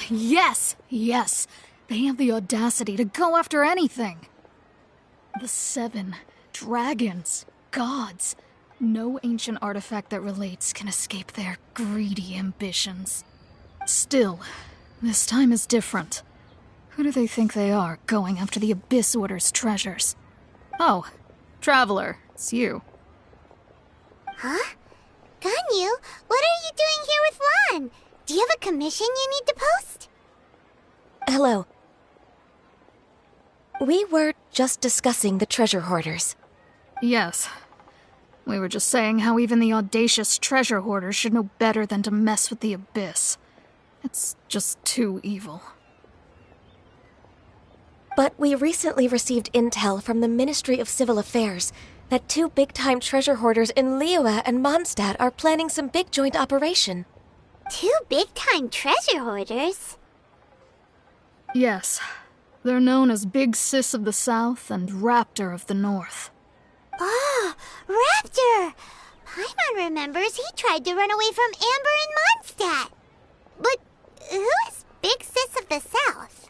Yes! Yes! They have the audacity to go after anything! The 7 dragons, gods. No ancient artifact that relates can escape their greedy ambitions. Still, this time is different. Who do they think they are, going after the Abyss Order's treasures? Oh, Traveler, it's you. Huh? Ganyu, what are you doing here with Lan? Do you have a commission you need to post? Hello. We were just discussing the treasure hoarders. Yes. We were just saying how even the audacious treasure hoarders should know better than to mess with the Abyss. It's just too evil. But we recently received intel from the Ministry of Civil Affairs that 2 big-time treasure hoarders in Liyue and Mondstadt are planning some big joint operation. 2 big-time treasure hoarders? Yes. They're known as Big Sis of the South and Raptor of the North. Oh, Raptor! Paimon remembers he tried to run away from Amber in Mondstadt. But who is Big Sis of the South?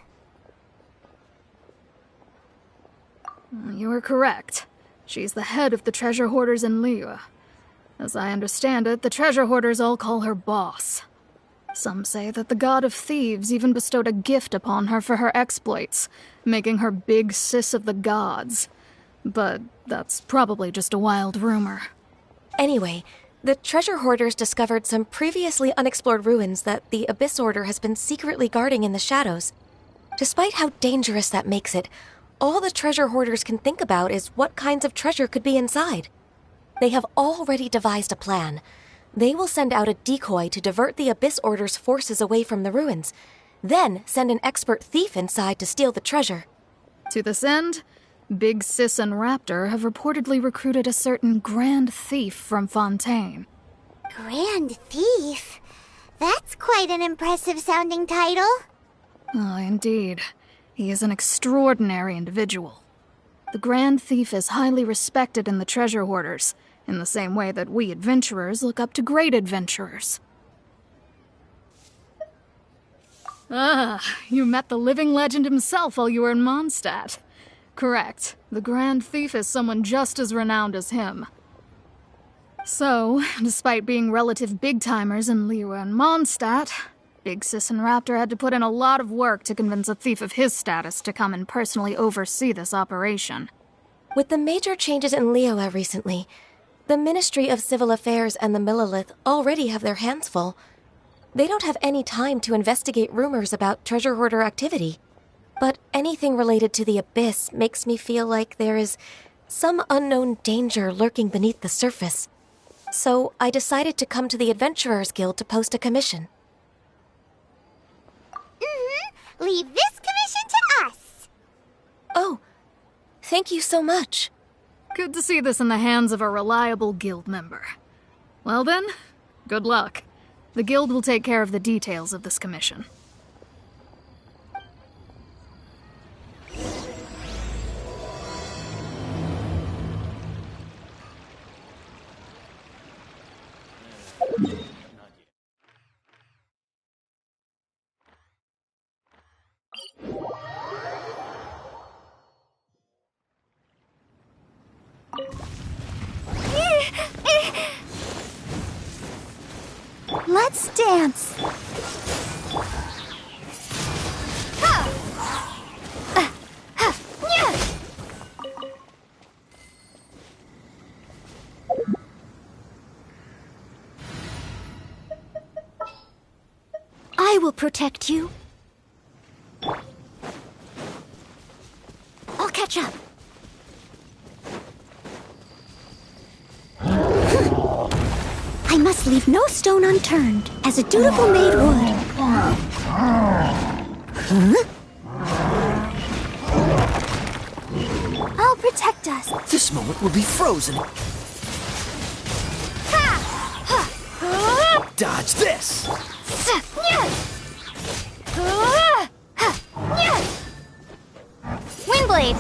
You are correct. She's the head of the treasure hoarders in Liyue. As I understand it, the treasure hoarders all call her boss. Some say that the god of thieves even bestowed a gift upon her for her exploits, making her Big Sis of the gods. But that's probably just a wild rumor. Anyway, the treasure hoarders discovered some previously unexplored ruins that the Abyss Order has been secretly guarding in the shadows. Despite how dangerous that makes it, all the treasure hoarders can think about is what kinds of treasure could be inside. They have already devised a plan. They will send out a decoy to divert the Abyss Order's forces away from the ruins, then send an expert thief inside to steal the treasure. To this end, Big Sis and Raptor have reportedly recruited a certain Grand Thief from Fontaine. Grand Thief? That's quite an impressive-sounding title. Oh, indeed. He is an extraordinary individual. The Grand Thief is highly respected in the treasure hoarders, in the same way that we adventurers look up to great adventurers. Ah, you met the living legend himself while you were in Mondstadt. Correct. The Grand Thief is someone just as renowned as him. So, despite being relative big-timers in Liyue and Mondstadt, Big Sis and Raptor had to put in a lot of work to convince a thief of his status to come and personally oversee this operation. With the major changes in Liyue recently, the Ministry of Civil Affairs and the Millelith already have their hands full. They don't have any time to investigate rumors about treasure hoarder activity. But anything related to the Abyss makes me feel like there is some unknown danger lurking beneath the surface. So I decided to come to the Adventurers Guild to post a commission. Leave this commission to us. Oh, thank you so much. Good to see this in the hands of a reliable guild member. Well then, good luck. The guild will take care of the details of this commission. Let's dance. I will protect you. I'll catch up. I must leave no stone unturned, as a dutiful maid would. Huh? I'll protect us. This moment will be frozen. Dodge this! Windblade!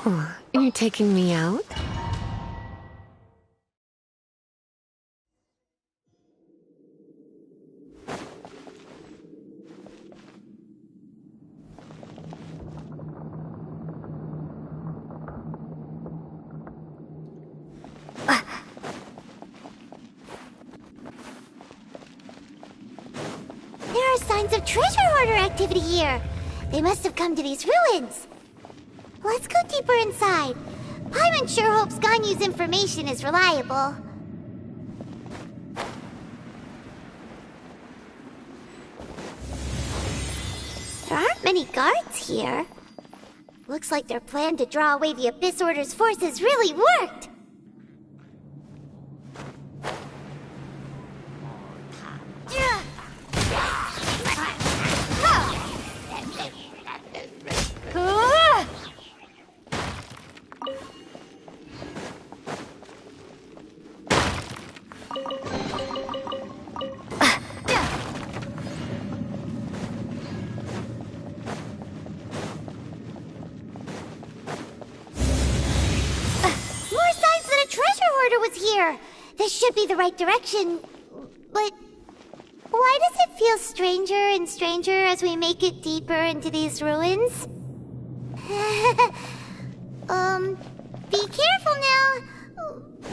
Oh, you're taking me out? There are signs of treasure hoarder activity here. They must have come to these ruins. Let's go deeper inside. Paimon sure hopes Ganyu's information is reliable. There aren't many guards here. Looks like their plan to draw away the Abyss Order's forces really worked. This should be the right direction, but why does it feel stranger and stranger as we make it deeper into these ruins? Be careful now.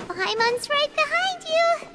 Paimon's right behind you.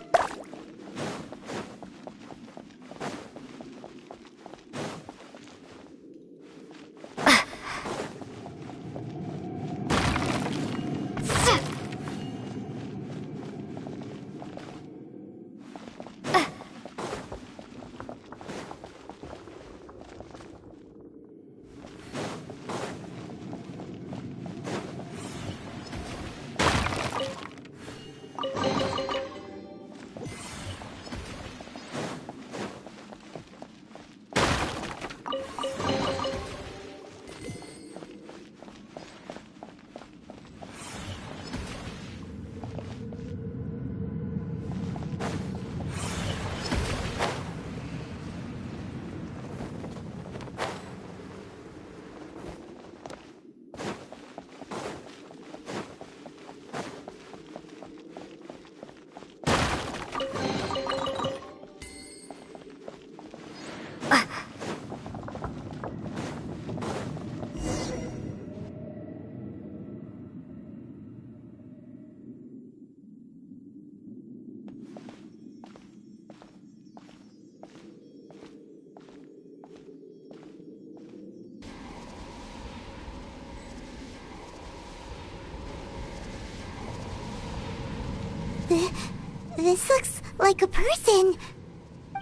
This looks like a person.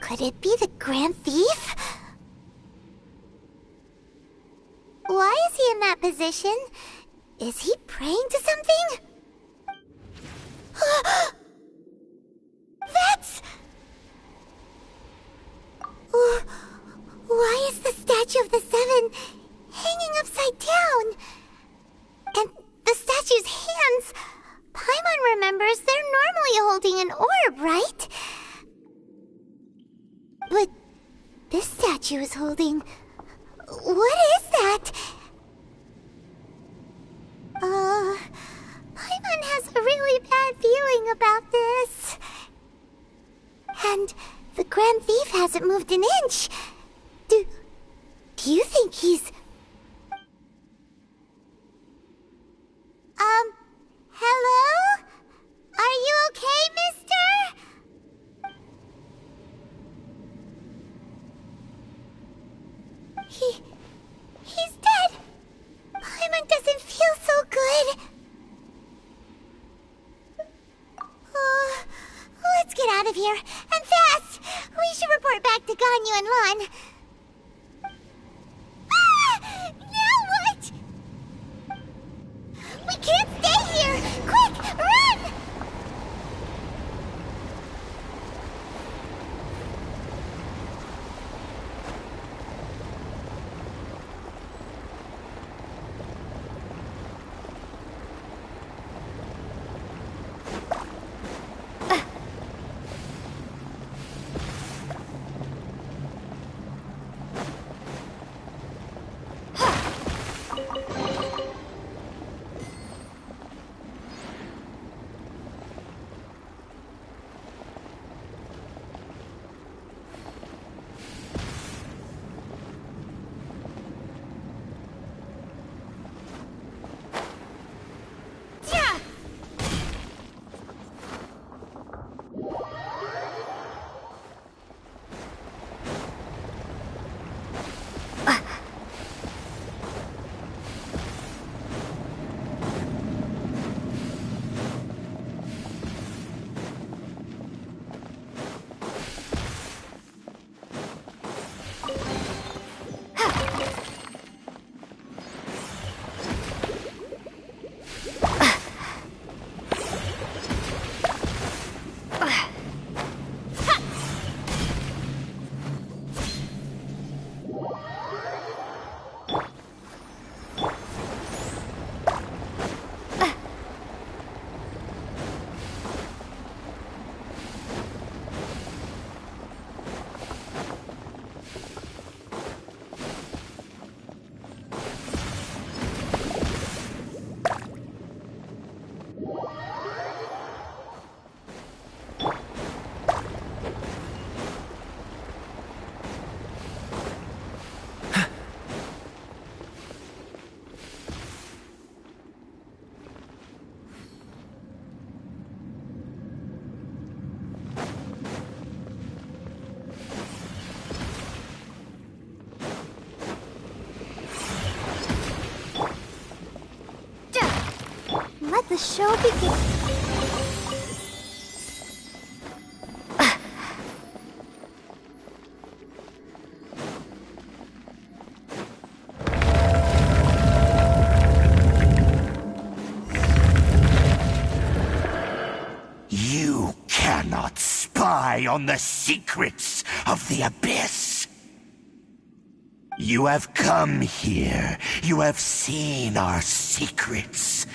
Could it be the Grand Thief? Why is he in that position? Is he praying to something? That's... Why is the statue of the Seven hanging upside down? And the statue's hands... Paimon remembers they're normally holding an orb, right? But this statue is holding... What is that? Paimon has a really bad feeling about this. And the Grand Thief hasn't moved an inch. Do you think he's... Hello? Are you okay, mister? He's dead. Paimon doesn't feel so good. Let's get out of here, and fast! We should report back to Ganyu and Lan. Now what? We can't stay here! Quick, run! the show begins. You cannot spy on the secrets of the Abyss. You have come here. You have seen our secrets.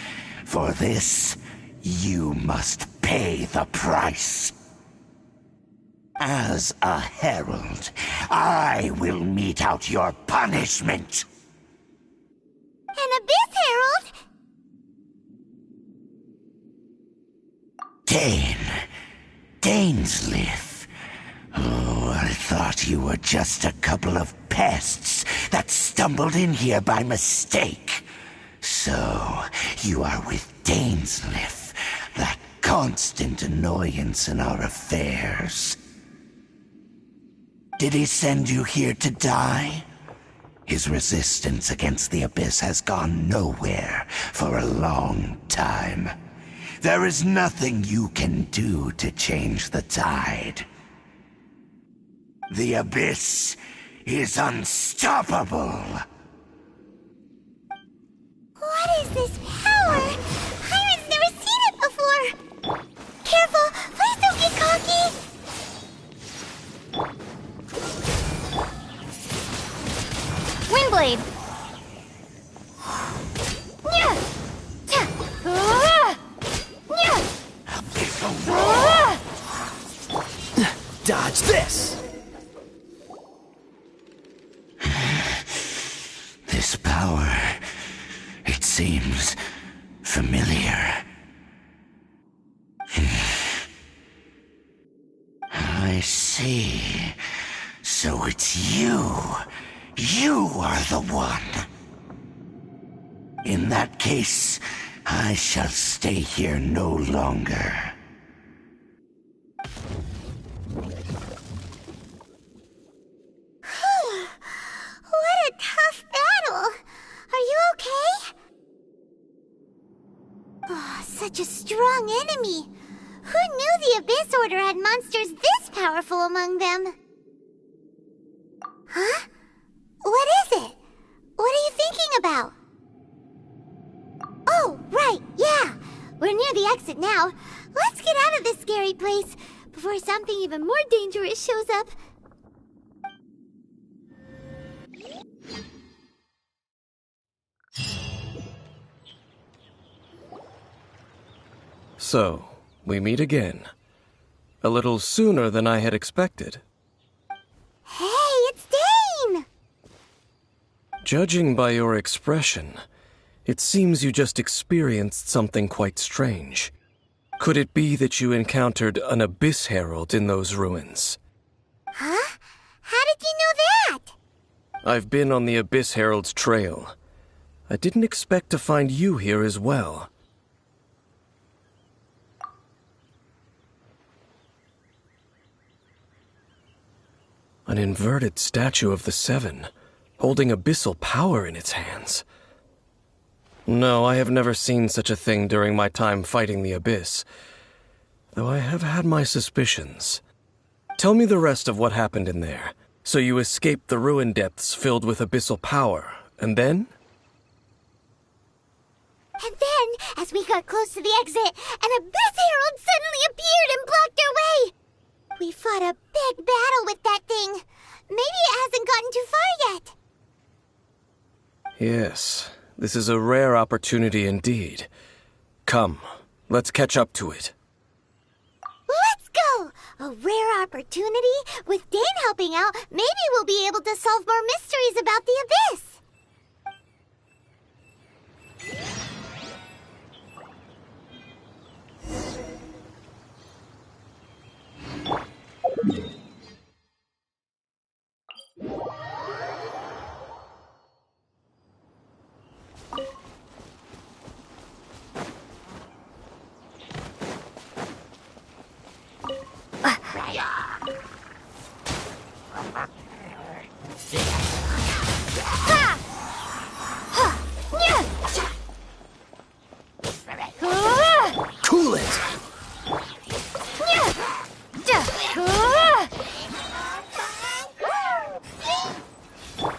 For this, you must pay the price. As a herald, I will mete out your punishment. An Abyss Herald? Dainsleif. Oh, I thought you were just a couple of pests that stumbled in here by mistake. So, you are with Dainsleif, that constant annoyance in our affairs. Did he send you here to die? His resistance against the Abyss has gone nowhere for a long time. There is nothing you can do to change the tide. The Abyss is unstoppable. What is this power? Pyron's never seen it before. Careful, please don't get cocky. Windblade! Dodge this! This power, it seems familiar. I see. So it's you. You are the one. In that case, I shall stay here no longer. What a tough battle. Are you okay? Oh, such a strong enemy. Who knew the Abyss Order had monsters this powerful among them? Huh? What is it? What are you thinking about? Oh, right, yeah. We're near the exit now. Let's get out of this scary place before something even more dangerous shows up. So, we meet again. A little sooner than I had expected. Hey, it's Dane! Judging by your expression, it seems you just experienced something quite strange. Could it be that you encountered an Abyss Herald in those ruins? Huh? How did you know that? I've been on the Abyss Herald's trail. I didn't expect to find you here as well. An inverted statue of the Seven, holding abyssal power in its hands. No, I have never seen such a thing during my time fighting the Abyss, though I have had my suspicions. Tell me the rest of what happened in there. So you escaped the ruin depths filled with abyssal power, and then? And then, as we got close to the exit, an Abyss Herald suddenly appeared and blocked our way! We fought a big battle with that thing. Maybe it hasn't gotten too far yet. Yes, this is a rare opportunity indeed. Come, let's catch up to it. Let's go! A rare opportunity? With Dane helping out, maybe we'll be able to solve more mysteries about the Abyss.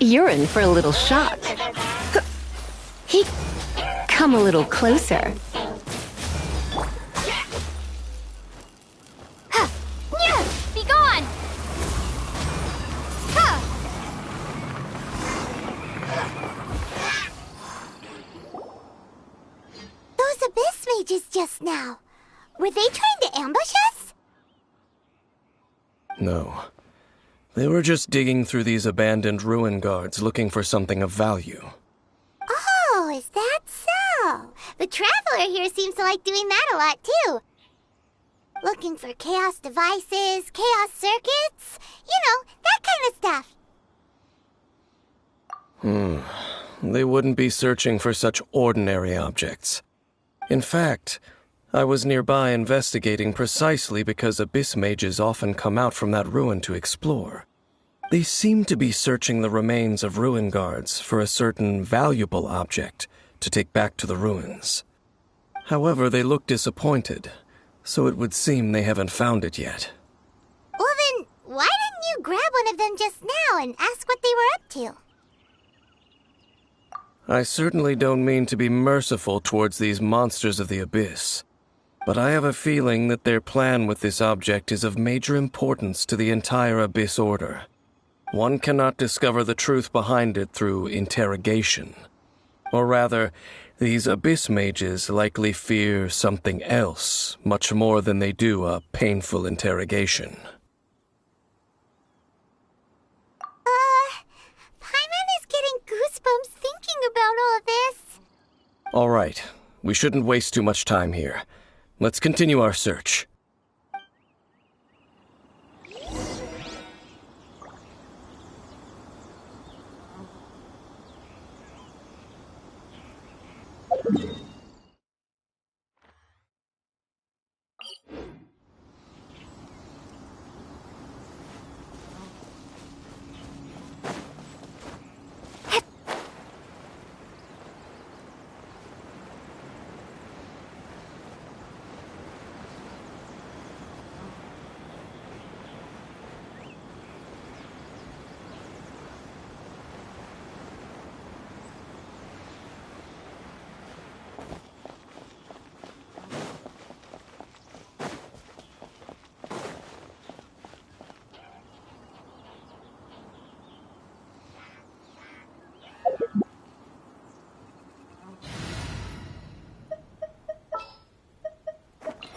You're in for a little shock. He, come a little closer. Be gone! Those abyss mages just now. Were they trying to ambush us? No. They were just digging through these abandoned ruin guards looking for something of value. Oh, is that so? The Traveler here seems to like doing that a lot, too. Looking for chaos devices, chaos circuits, you know, that kind of stuff. They wouldn't be searching for such ordinary objects. In fact, I was nearby investigating precisely because abyss mages often come out from that ruin to explore. They seem to be searching the remains of ruin guards for a certain valuable object to take back to the ruins. However, they look disappointed, so it would seem they haven't found it yet. Well then, why didn't you grab one of them just now and ask what they were up to? I certainly don't mean to be merciful towards these monsters of the abyss, but I have a feeling that their plan with this object is of major importance to the entire Abyss Order. One cannot discover the truth behind it through interrogation. Or rather, these Abyss mages likely fear something else much more than they do a painful interrogation. Paimon is getting goosebumps thinking about all this. All right, we shouldn't waste too much time here. Let's continue our search.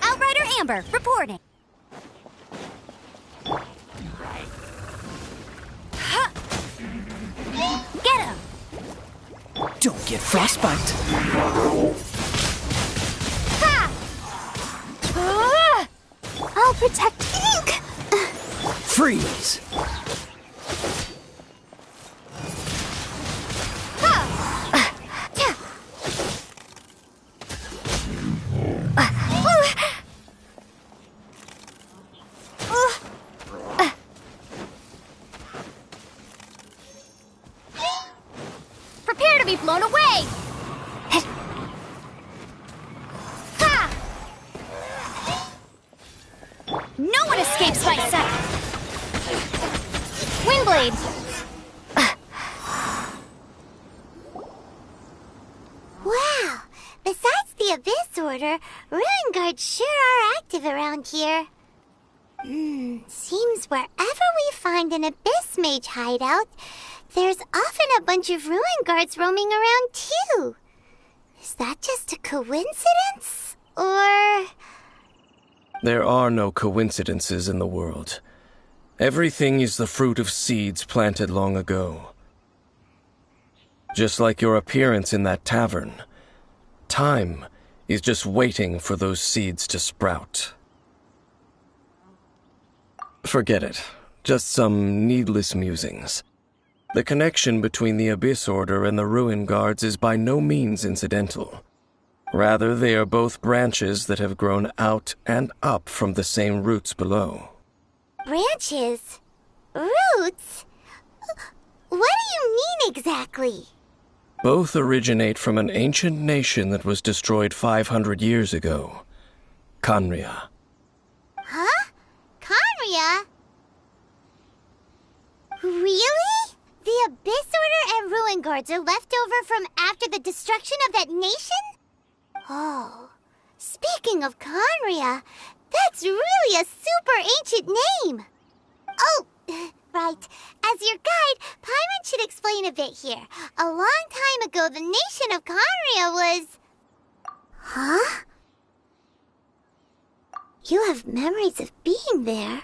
Outrider Amber, reporting. Get him! Don't get frostbite. I'll protect Ink! Freeze. Prepare to be blown away! No one escapes my sight! Windblade! Wow! Besides the Abyss Order, Ruin Guards sure are active around here. Seems wherever we find an Abyss Mage hideout, there's often a bunch of Ruin Guards roaming around too. Is that just a coincidence? Or... There are no coincidences in the world. Everything is the fruit of seeds planted long ago. Just like your appearance in that tavern, time is just waiting for those seeds to sprout. Forget it. Just some needless musings. The connection between the Abyss Order and the Ruin Guards is by no means incidental. Rather, they are both branches that have grown out and up from the same roots below. branches? Roots? What do you mean exactly? Both originate from an ancient nation that was destroyed 500 years ago. Khaenri'ah. Huh? Khaenri'ah? Really? The The Abyss Order and Ruin Guards are left over from after the destruction of that nation? Oh, speaking of Conria, that's really a super ancient name. Oh, right. As your guide, Paimon should explain a bit here. A long time ago, the nation of Conria was... Huh? You have memories of being there.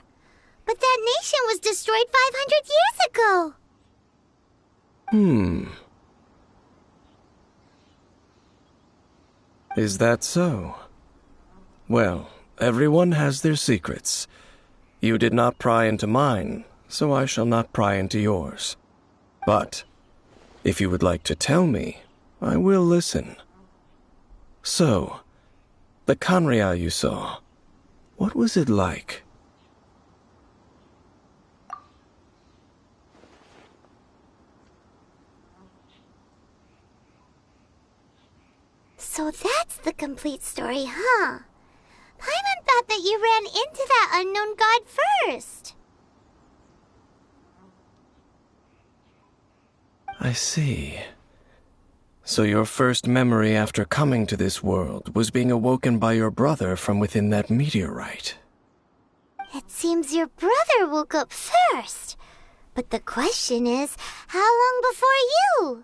But that nation was destroyed 500 years ago. Is that so? Well, everyone has their secrets. You did not pry into mine, so I shall not pry into yours. But, if you would like to tell me, I will listen. So, the Conria you saw, what was it like? So that's the complete story, huh? Paimon thought that you ran into that unknown god first. I see. So your first memory after coming to this world was being awoken by your brother from within that meteorite. It seems your brother woke up first. But the question is, how long before you?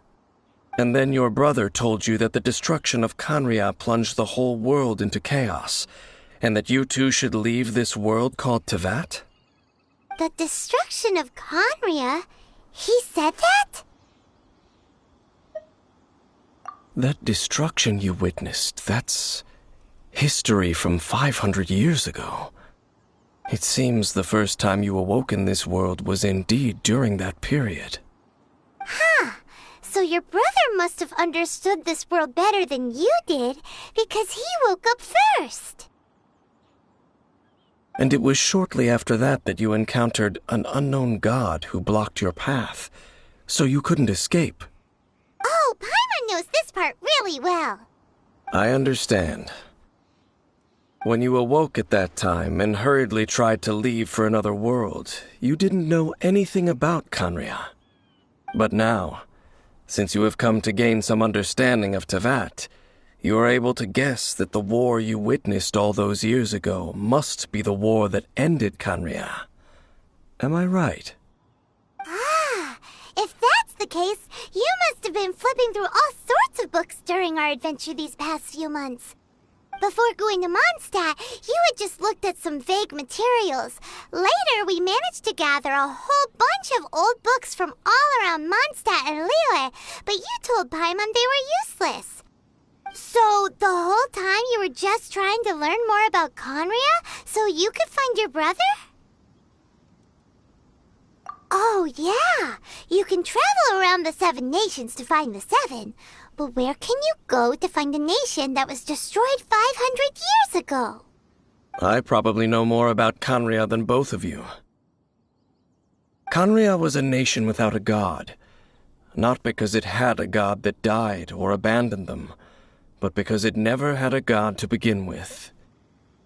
And then your brother told you that the destruction of Conria plunged the whole world into chaos, and that you two should leave this world called Tevat? The destruction of Conria? He said that? That destruction you witnessed, that's history from 500 years ago. It seems the first time you awoke in this world was indeed during that period. Huh. So your brother must have understood this world better than you did, because he woke up first. And it was shortly after that that you encountered an unknown god who blocked your path, so you couldn't escape. Oh, Paimon knows this part really well. I understand. When you awoke at that time and hurriedly tried to leave for another world, you didn't know anything about Conria. But now, since you have come to gain some understanding of Tevat, you are able to guess that the war you witnessed all those years ago must be the war that ended Conria. Am I right? Ah, if that's the case, you must have been flipping through all sorts of books during our adventure these past few months. Before going to Mondstadt, you had just looked at some vague materials. Later, we managed to gather a whole bunch of old books from all around Mondstadt and Liyue, but you told Paimon they were useless. So, the whole time you were just trying to learn more about Conria so you could find your brother? Oh, yeah. You can travel around the 7 nations to find the 7. But where can you go to find a nation that was destroyed 500 years ago? I probably know more about Conria than both of you. Conria was a nation without a god, not because it had a god that died or abandoned them, but because it never had a god to begin with.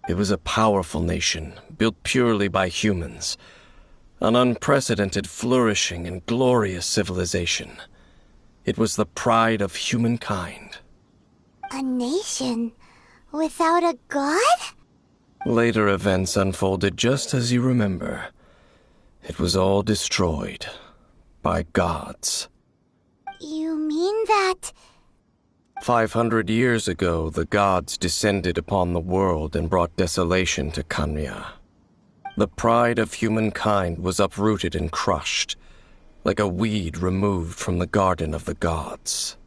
It was a powerful nation, built purely by humans, an unprecedented, flourishing, and glorious civilization. It was the pride of humankind. A nation without a god? Later events unfolded just as you remember. It was all destroyed by gods. You mean that... 500 years ago, the gods descended upon the world and brought desolation to Conria. The pride of humankind was uprooted and crushed, like a weed removed from the garden of the gods.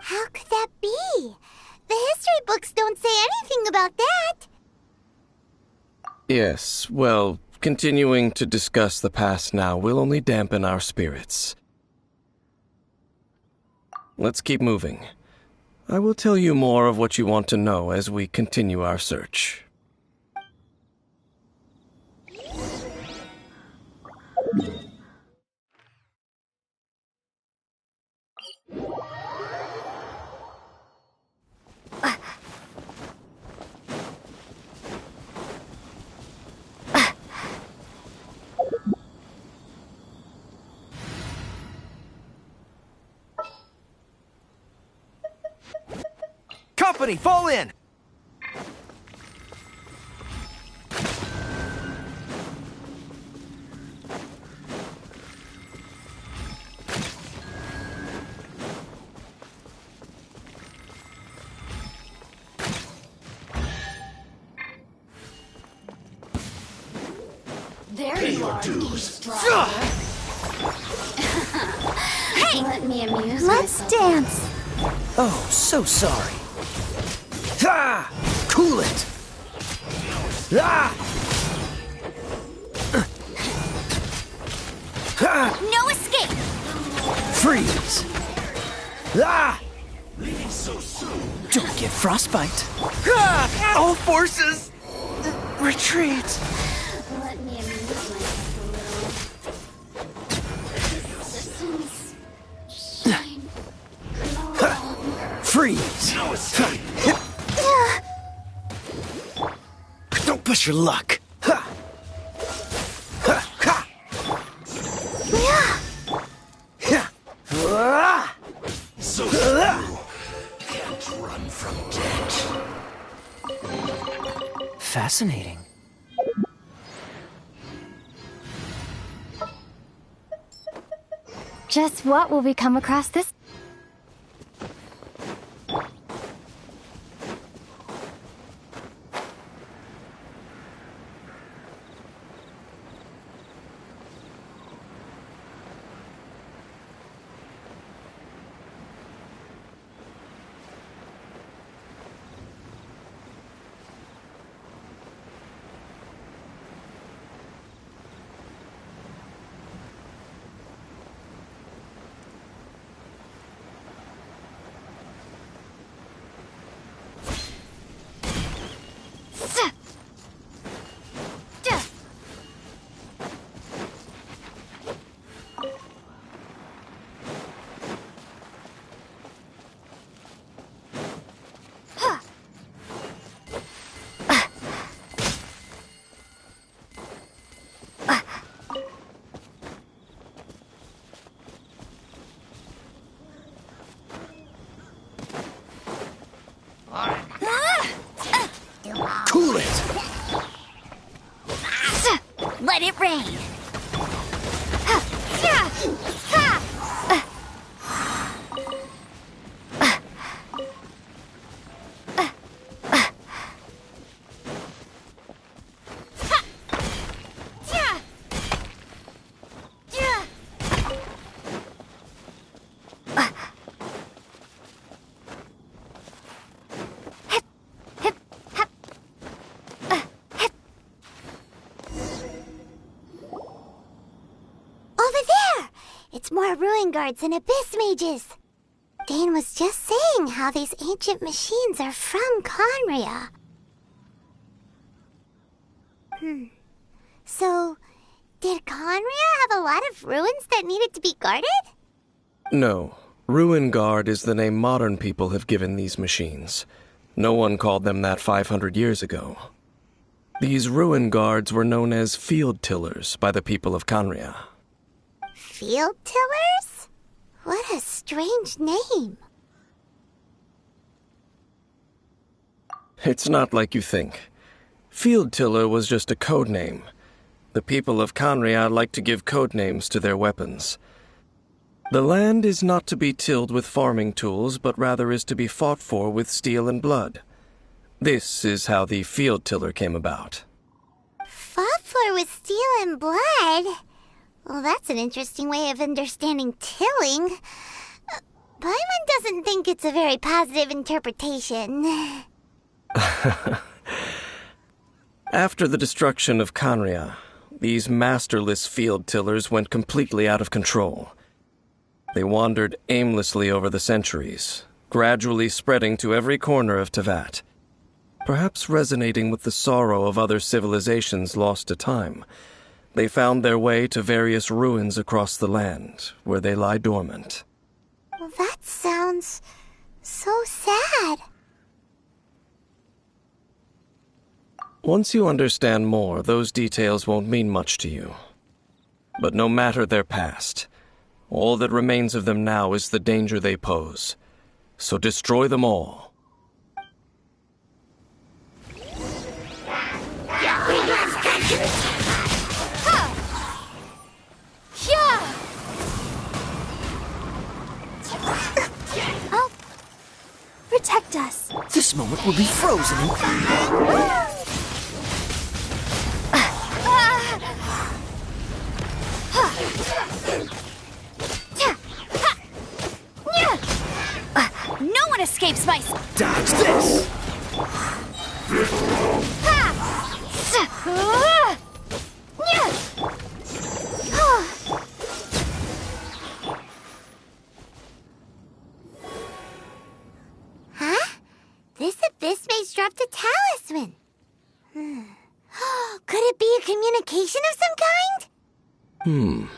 How could that be? The history books don't say anything about that. Yes, well, continuing to discuss the past now will only dampen our spirits. Let's keep moving. I will tell you more of what you want to know as we continue our search. company! Fall in! There you are, eavesdropper. Hey! Let me amuse Let's myself. dance. Oh, so sorry. Ah! Cool it! Ah! Ah! No escape. Freeze! Ah! Don't get frostbite. Ah! All forces! Retreat! Let me amuse myself a little. The sun's shine. Freeze! Don't push your luck. Ha! Ha! Ha! Ha! Ah! Can't run from death. Fascinating. Just what will we come across this? Cool it! Let it rain. Over there! It's more ruin guards and abyss mages. Dane was just saying how these ancient machines are from Conria. So, did Conria have a lot of ruins that needed to be guarded? No. Ruin Guard is the name modern people have given these machines. No one called them that 500 years ago. These ruin guards were known as field tillers by the people of Conria. Field tillers? What a strange name. It's not like you think. Field tiller was just a code name. The people of Conria like to give code names to their weapons. The land is not to be tilled with farming tools, but rather is to be fought for with steel and blood. This is how the field tiller came about. Fought for with steel and blood? Well, that's an interesting way of understanding tilling. Paimon doesn't think it's a very positive interpretation. After the destruction of Conria, these masterless field tillers went completely out of control. They wandered aimlessly over the centuries, gradually spreading to every corner of Teyvat. Perhaps resonating with the sorrow of other civilizations lost to time, they found their way to various ruins across the land, where they lie dormant. Well, that sounds so sad. Once you understand more, those details won't mean much to you. But no matter their past, all that remains of them now is the danger they pose. So destroy them all, protect us. This moment will be frozen in... No one escapes my... Dodge this! Huh? This abyss mage dropped a talisman. Could it be a communication of some kind?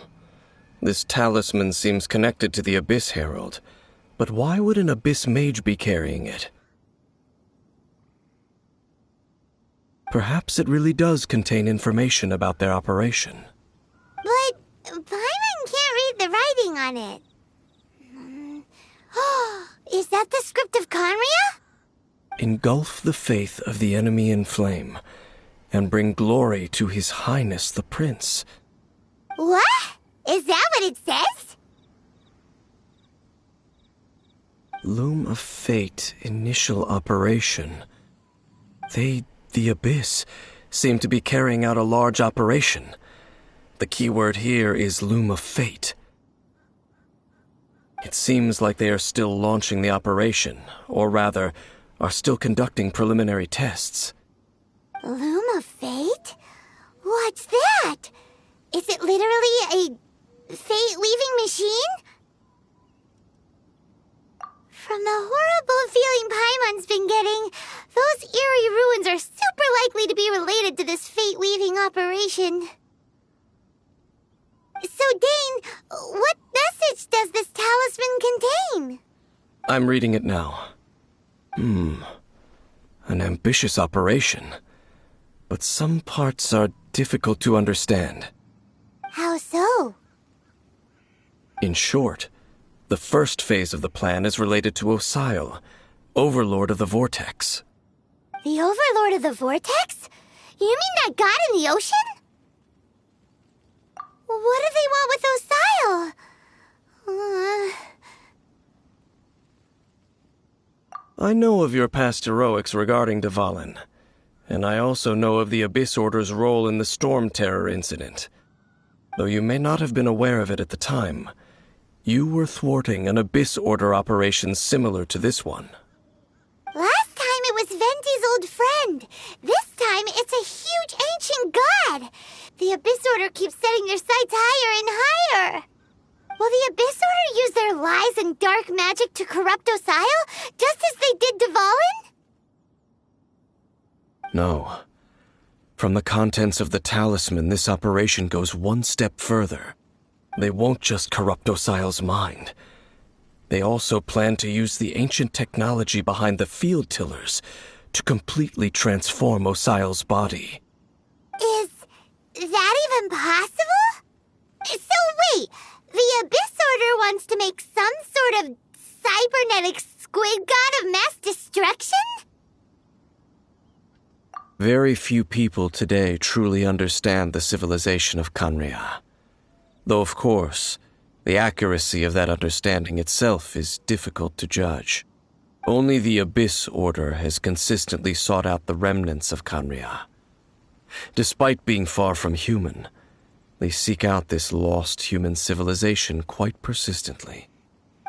This talisman seems connected to the Abyss Herald. But why would an Abyss Mage be carrying it? Perhaps it really does contain information about their operation. But Paimon can't read the writing on it. Is that the script of Conria? Engulf the faith of the enemy in flame, and bring glory to His Highness the Prince. What? Is that what it says? Loom of Fate initial operation. They, the Abyss, seem to be carrying out a large operation. The keyword here is Loom of Fate. It seems like they are still launching the operation, or rather, are still conducting preliminary tests. Loom of Fate? What's that? Is it literally a fate-weaving machine? From the horrible feeling Paimon's been getting, those eerie ruins are super likely to be related to this fate-weaving operation. So, Dane, what message does this talisman contain? I'm reading it now. An ambitious operation. But some parts are difficult to understand. How so? In short, the first phase of the plan is related to Osile, Overlord of the Vortex. The Overlord of the Vortex? You mean that god in the ocean? What do they want with Osile? I know of your past heroics regarding Dvalin, and I also know of the Abyss Order's role in the Storm Terror incident. Though you may not have been aware of it at the time, you were thwarting an Abyss Order operation similar to this one. Last time it was Venti's old friend. This time it's a huge ancient god. The Abyss Order keeps setting their sights higher and higher. Will the Abyss Order use their lies and dark magic to corrupt Osile, just as they did Dvalin? No. From the contents of the talisman, this operation goes one step further. They won't just corrupt Osile's mind. They also plan to use the ancient technology behind the field tillers to completely transform Osile's body. Is that even possible? So wait, the Abyss Order wants to make some sort of cybernetic squid god of mass destruction? Very few people today truly understand the civilization of Conria. Though, of course, the accuracy of that understanding itself is difficult to judge. Only the Abyss Order has consistently sought out the remnants of Conria. Despite being far from human, they seek out this lost human civilization quite persistently.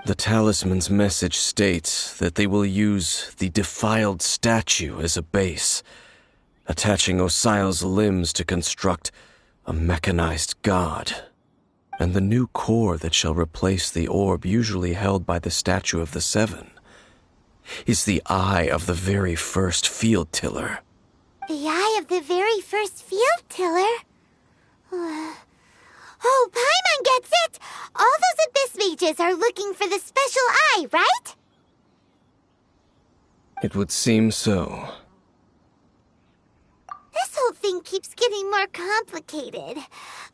The talisman's message states that they will use the defiled statue as a base, attaching Osile's limbs to construct a mechanized god. And the new core that shall replace the orb usually held by the Statue of the Seven is the eye of the very first field tiller. The eye of the very first field tiller? Oh, Paimon gets it! All those Abyss mages are looking for the special eye, right? It would seem so. This whole thing keeps getting more complicated.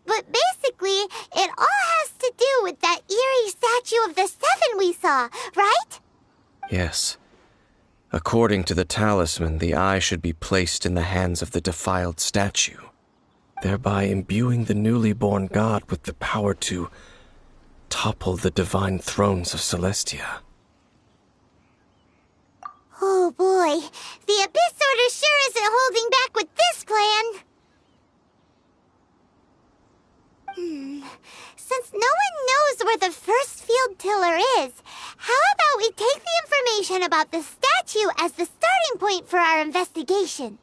But basically, it all has to do with that eerie Statue of the Seven we saw, right? Yes. According to the talisman, the eye should be placed in the hands of the defiled statue, thereby imbuing the newly born god with the power to topple the divine thrones of Celestia. Oh boy, the Abyss Order sure isn't holding back with this plan. Since no one knows where the first field tiller is, how about we take the information about the statue as the starting point for our investigation?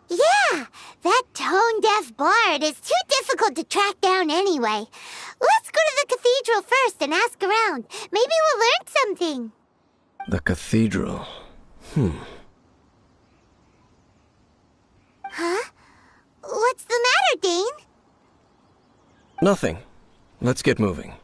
Yeah, that tone-deaf bard is too difficult to track down anyway. Let's go to the cathedral first and ask around. Maybe we'll learn something. The cathedral. Huh? What's the matter, Dane? Nothing. Let's get moving.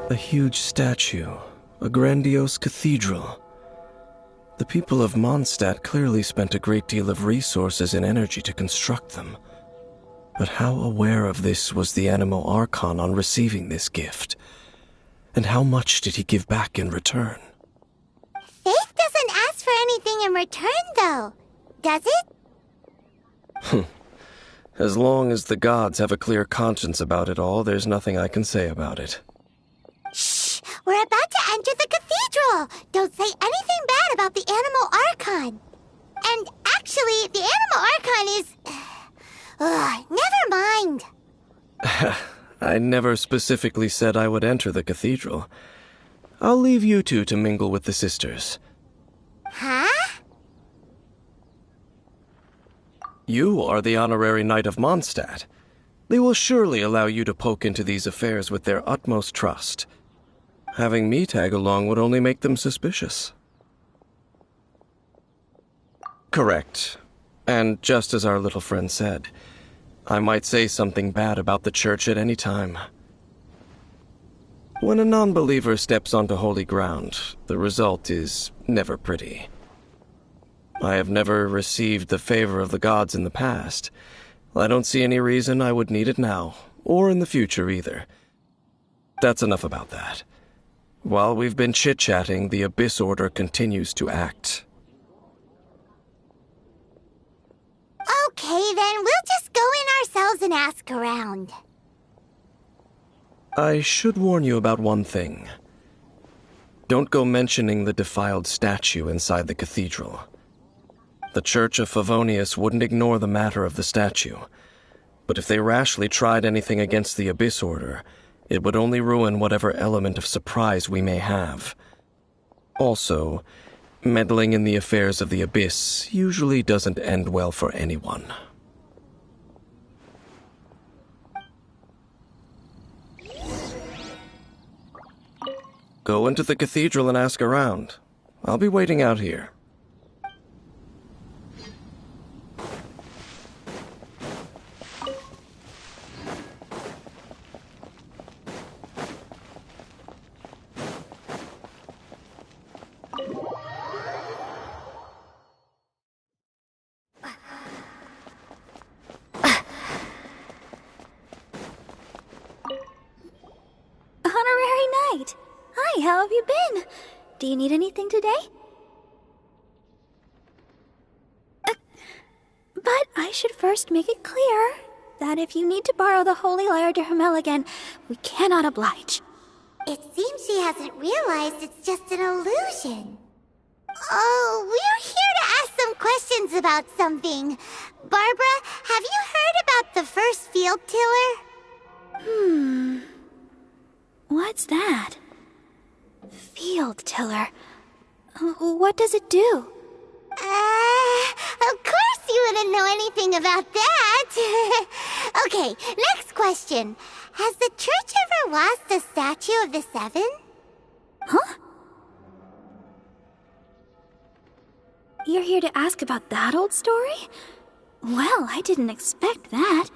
A huge statue, a grandiose cathedral. The people of Mondstadt clearly spent a great deal of resources and energy to construct them. But how aware of this was the Animo Archon on receiving this gift? And how much did he give back in return? Faith doesn't ask for anything in return, though. Does it? As long as the gods have a clear conscience about it all, there's nothing I can say about it. Shh! We're about to enter the cathedral! Don't say anything bad about the Animo Archon. And actually, the Animo Archon is... never mind. I never specifically said I would enter the cathedral. I'll leave you two to mingle with the sisters. Huh? You are the honorary knight of Mondstadt. They will surely allow you to poke into these affairs with their utmost trust. Having me tag along would only make them suspicious. Correct. And just as our little friend said, I might say something bad about the church at any time. When a non-believer steps onto holy ground, the result is never pretty. I have never received the favor of the gods in the past. I don't see any reason I would need it now, or in the future either. That's enough about that. While we've been chit-chatting, the Abyss Order continues to act. Okay, then we'll just go in ourselves and ask around. I should warn you about one thing. Don't go mentioning the defiled statue inside the cathedral. The Church of Favonius wouldn't ignore the matter of the statue, but if they rashly tried anything against the Abyss Order, it would only ruin whatever element of surprise we may have. Also, meddling in the affairs of the Abyss usually doesn't end well for anyone. Go into the cathedral and ask around. I'll be waiting out here. Honorary Knight! Hi, how have you been? Do you need anything today? But I should first make it clear that if you need to borrow the Holy Lyre to Hermel again, we cannot oblige. It seems she hasn't realized it's just an illusion. Oh, we're here to ask some questions about something. Barbara, have you heard about the first field tiller? What's that? Field tiller. What does it do? Of course you wouldn't know anything about that. Okay, next question. Has the church ever lost a statue of the Seven? Huh? You're here to ask about that old story? Well, I didn't expect that.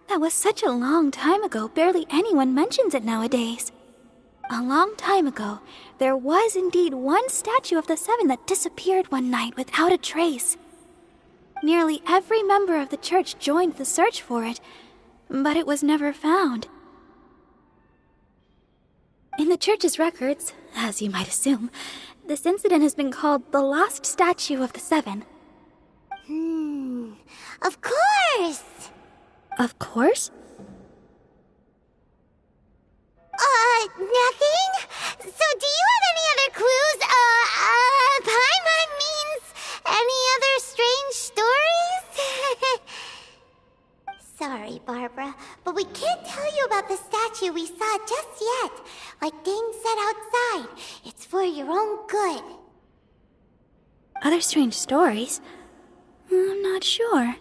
That was such a long time ago, barely anyone mentions it nowadays. A long time ago, there was indeed one statue of the Seven that disappeared one night without a trace. Nearly every member of the church joined the search for it, but it was never found. In the church's records, as you might assume, this incident has been called the Lost Statue of the Seven. Of course! Of course? Nothing? So do you have any other clues? Paimon means any other strange stories? Sorry, Barbara, but we can't tell you about the statue we saw just yet. Like Dane said outside, it's for your own good. Other strange stories? I'm not sure.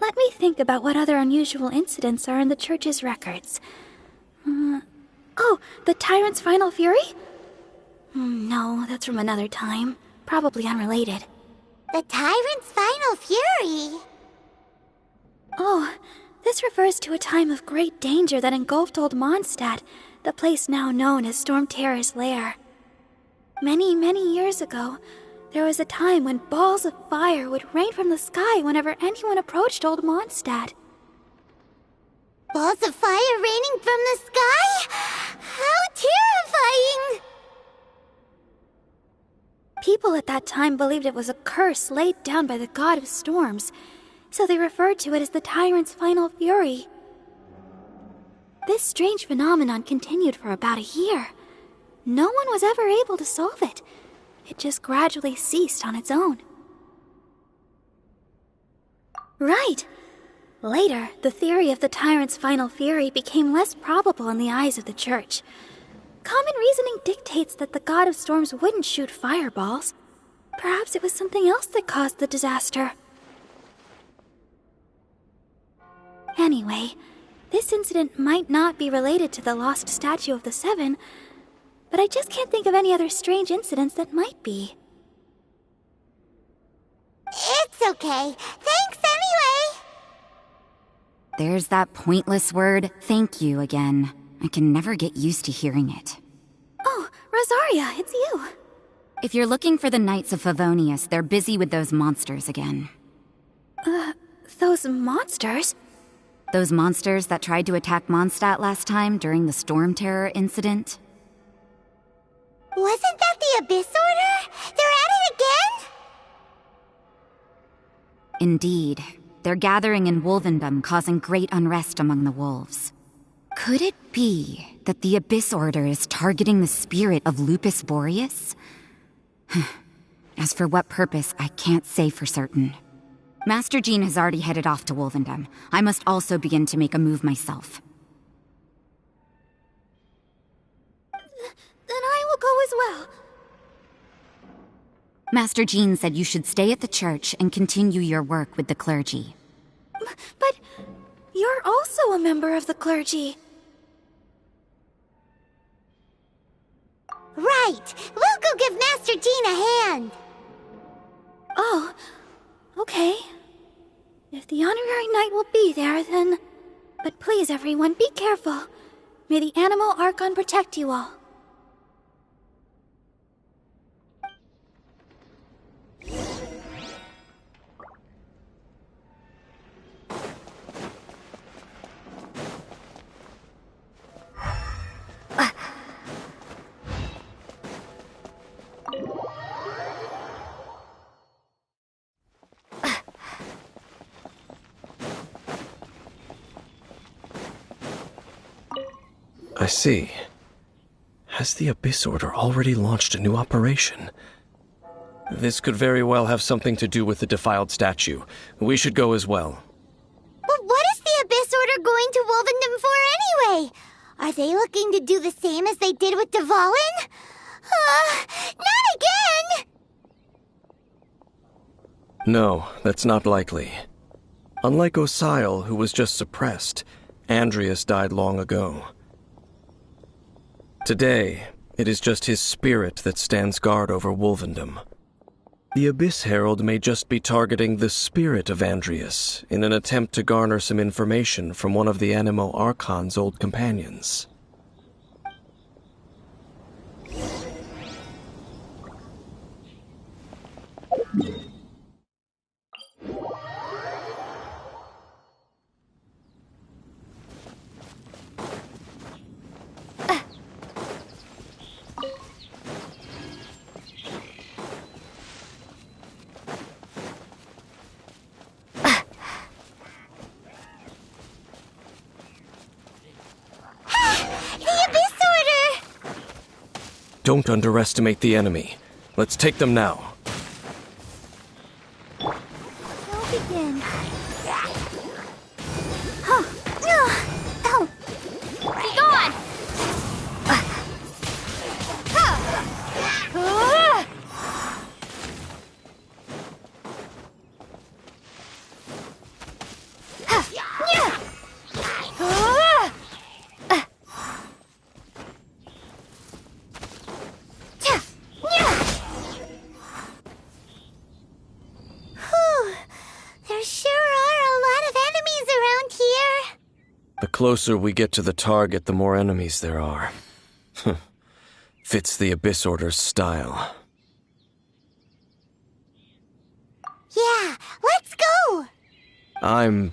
Let me think about what other unusual incidents are in the church's records. Oh, the Tyrant's Final Fury? No, that's from another time. Probably unrelated. The Tyrant's Final Fury? Oh, this refers to a time of great danger that engulfed Old Mondstadt, the place now known as Storm Terror's lair. Many, many years ago, there was a time when balls of fire would rain from the sky whenever anyone approached Old Mondstadt. Balls of fire raining from the sky? How terrifying! People at that time believed it was a curse laid down by the god of storms, so they referred to it as the Tyrant's Final Fury. This strange phenomenon continued for about a year. No one was ever able to solve it. It just gradually ceased on its own. Right. Later, the theory of the Tyrant's Final Fury became less probable in the eyes of the Church. Common reasoning dictates that the god of storms wouldn't shoot fireballs. Perhaps it was something else that caused the disaster. Anyway, this incident might not be related to the lost statue of the Seven, but I just can't think of any other strange incidents that might be. It's okay. Thanks anyway! There's that pointless word, thank you, again. I can never get used to hearing it. Oh, Rosaria, it's you. If you're looking for the Knights of Favonius, they're busy with those monsters again. Those monsters? Those monsters that tried to attack Mondstadt last time during the Storm Terror incident? Wasn't that the Abyss Order? They're at it again? Indeed. They're gathering in Wolvendom, causing great unrest among the wolves. Could it be that the Abyss Order is targeting the spirit of Lupus Boreas? As for what purpose, I can't say for certain. Master Jean has already headed off to Wolvendom. I must also begin to make a move myself. Then I will go as well. Master Jean said you should stay at the church and continue your work with the clergy. But you're also a member of the clergy. Right! We'll go give Master Jean a hand! Oh, okay. If the honorary knight will be there, then... But please, everyone, be careful. May the Animal Archon protect you all. I see. Has the Abyss Order already launched a new operation? This could very well have something to do with the defiled statue. We should go as well. But what is the Abyss Order going to Wolvendom for anyway? Are they looking to do the same as they did with Dvalin? Not again! No, that's not likely. Unlike Osile, who was just suppressed, Andreas died long ago. Today, it is just his spirit that stands guard over Wolvendom. The Abyss Herald may just be targeting the spirit of Andreas in an attempt to garner some information from one of the Animo Archon's old companions. Don't underestimate the enemy. Let's take them now. Now begin. Oh, Be gone! there sure are a lot of enemies around here. The closer we get to the target, the more enemies there are. Fits the Abyss Order's style. Yeah, let's go! I'm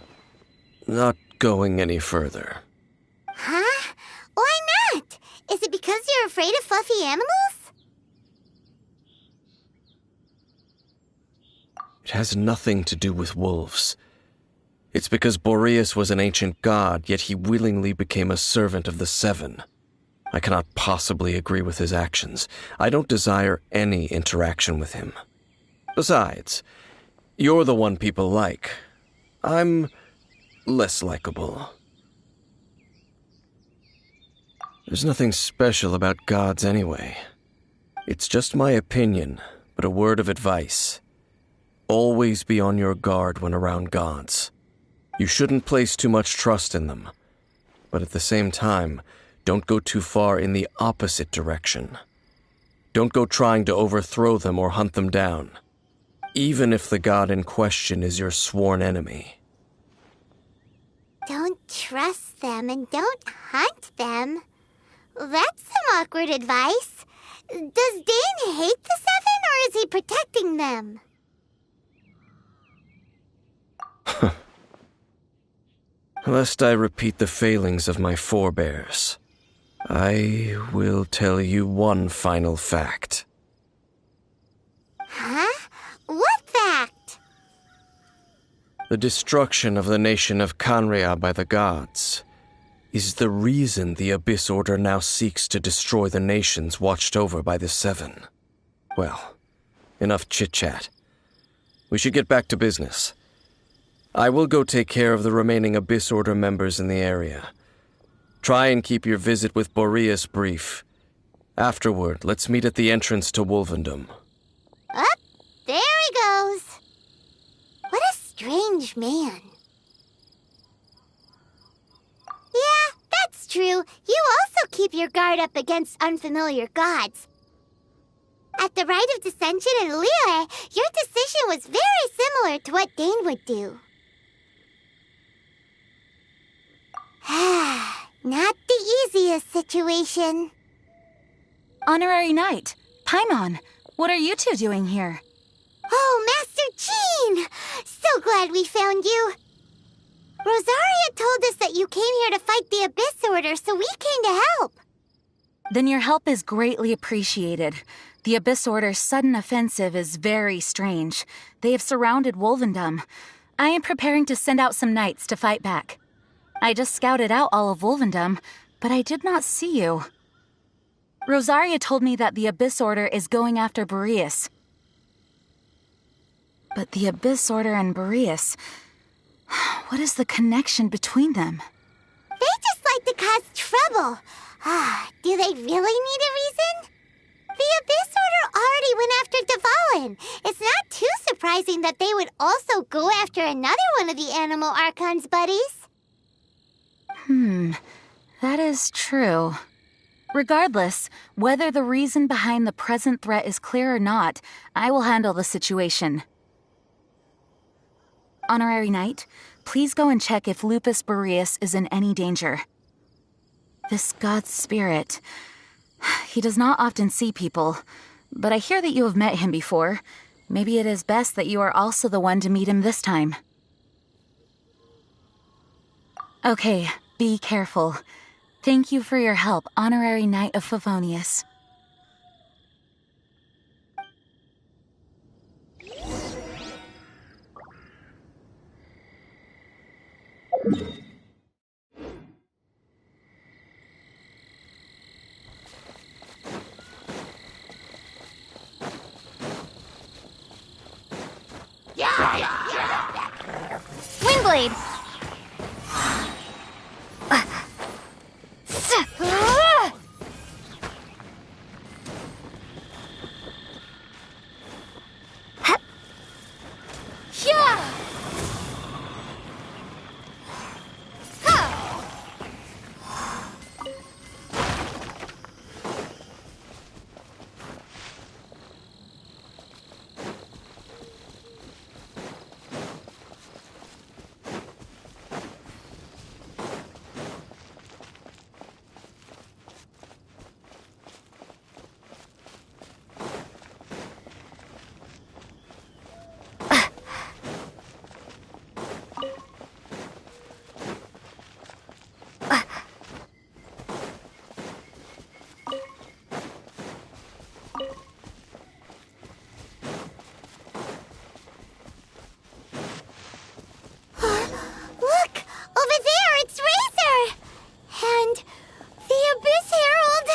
not going any further. Huh? Why not? Is it because you're afraid of fluffy animals? It has nothing to do with wolves. It's because Boreas was an ancient god, yet he willingly became a servant of the Seven. I cannot possibly agree with his actions. I don't desire any interaction with him. Besides, you're the one people like. I'm less likable. There's nothing special about gods anyway. It's just my opinion, but a word of advice. Always be on your guard when around gods. You shouldn't place too much trust in them. But at the same time, don't go too far in the opposite direction. Don't go trying to overthrow them or hunt them down, even if the god in question is your sworn enemy. Don't trust them and don't hunt them. That's some awkward advice. Does Dane hate the Seven, or is he protecting them? Lest I repeat the failings of my forebears, I will tell you one final fact. Huh? What fact? The destruction of the nation of Canria by the gods is the reason the Abyss Order now seeks to destroy the nations watched over by the Seven. Well, enough chit-chat. We should get back to business. I will go take care of the remaining Abyss Order members in the area. Try and keep your visit with Boreas brief. Afterward, let's meet at the entrance to Wolvendom. Up, there he goes. What a strange man. Yeah, that's true. You also keep your guard up against unfamiliar gods. At the Rite of Dissension in Liyue, your decision was very similar to what Dane would do. Not the easiest situation. Honorary Knight, Paimon, what are you two doing here? Oh, Master Jean! So glad we found you. Rosaria told us that you came here to fight the Abyss Order, so we came to help. Then your help is greatly appreciated. The Abyss Order's sudden offensive is very strange. They have surrounded Wolvendom. I am preparing to send out some knights to fight back. I just scouted out all of Wolvendom, but I did not see you. Rosaria told me that the Abyss Order is going after Boreas. But the Abyss Order and Boreas... what is the connection between them? They just like to cause trouble. Do they really need a reason? The Abyss Order already went after Dvalin. It's not too surprising that they would also go after another one of the Animal Archon's buddies. That is true. Regardless, whether the reason behind the present threat is clear or not, I will handle the situation. Honorary Knight, please go and check if Lupus Boreas is in any danger. This god's spirit... he does not often see people, but I hear that you have met him before. Maybe it is best that you are also the one to meet him this time. Okay, be careful. Thank you for your help, Honorary Knight of Favonius. Windblade! Look! Over there, it's Razor! And the Abyss Herald!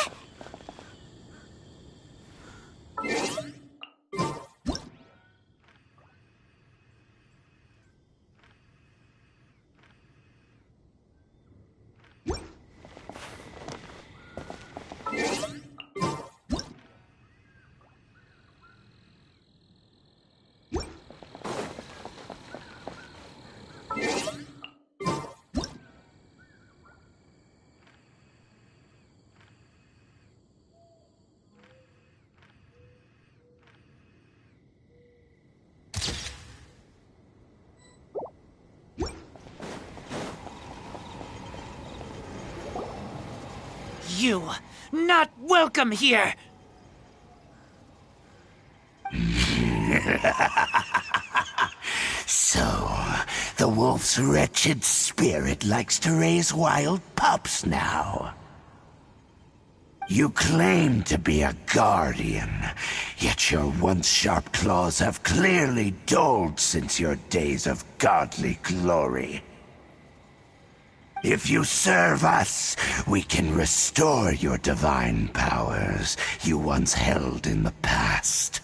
You, not welcome here! So, the wolf's wretched spirit likes to raise wild pups now. You claim to be a guardian, yet your once sharp claws have clearly dulled since your days of godly glory. If you serve us, we can restore your divine powers you once held in the past.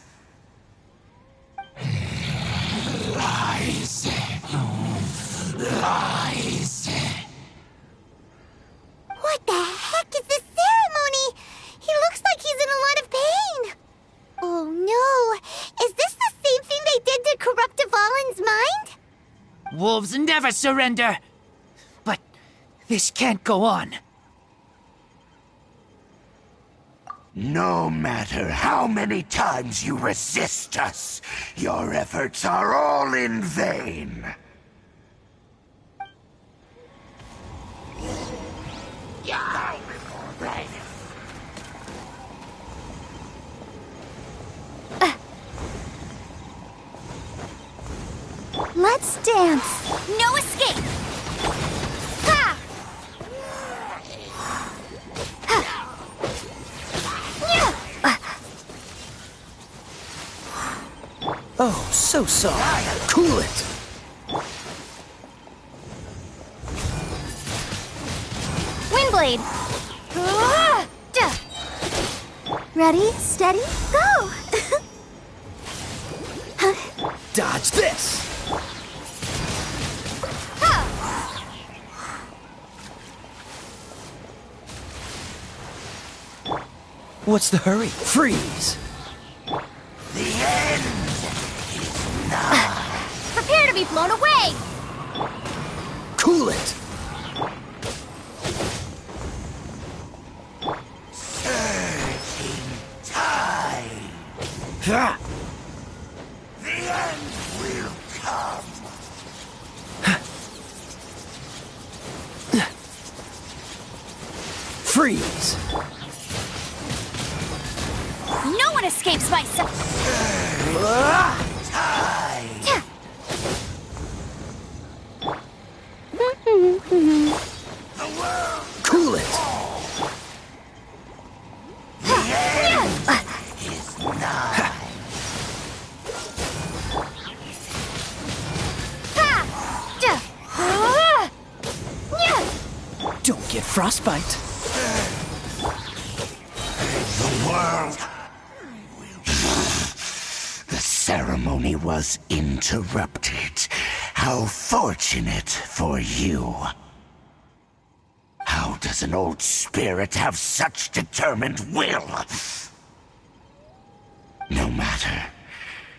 Lies. Lies. What the heck is this ceremony? He looks like he's in a lot of pain. Oh no! Is this the same thing they did to corrupt Dvalin's mind? Wolves never surrender! But this can't go on. No matter how many times you resist us, your efforts are all in vain. Let's dance. No escape. Ha! Oh, so soft. Cool it. Windblade. Ready, steady, go! Dodge this! What's the hurry? Freeze! The end is nigh. Prepare to be blown away! Cool it! Surging tide. Ha! The end will come. Freeze! No one escapes my sight! Tide. The world. Cool it! The end is nigh. Don't get frostbite. The world. The ceremony was interrupted. How fortunate for you. How does an old spirit have such determined will? No matter.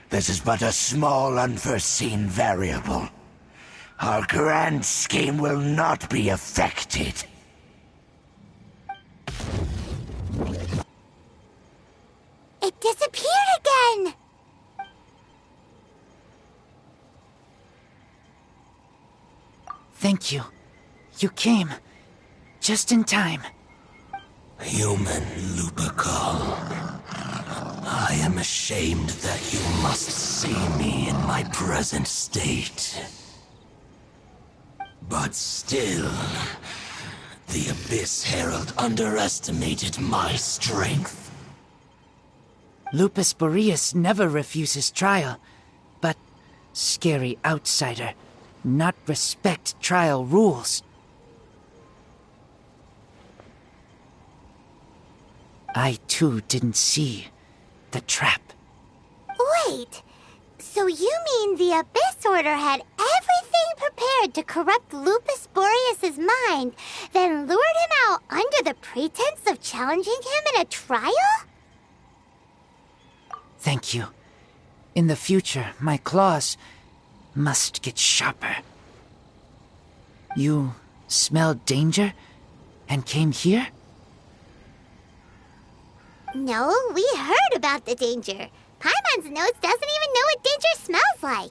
This is but a small unforeseen variable. Our grand scheme will not be affected. It disappeared again! Thank you. You came. Just in time. Human Lupercal. I am ashamed that you must see me in my present state. But still, the Abyss Herald underestimated my strength. Lupus Boreas never refuses trial, but scary outsider, not respect trial rules. I too didn't see the trap. Wait, so you mean the Abyss Order had everything prepared to corrupt Lupus Boreas' mind, then lured him out under the pretense of challenging him in a trial? Thank you. In the future, my claws must get sharper. You smelled danger and came here? No, we heard about the danger. Paimon's nose doesn't even know what danger smells like.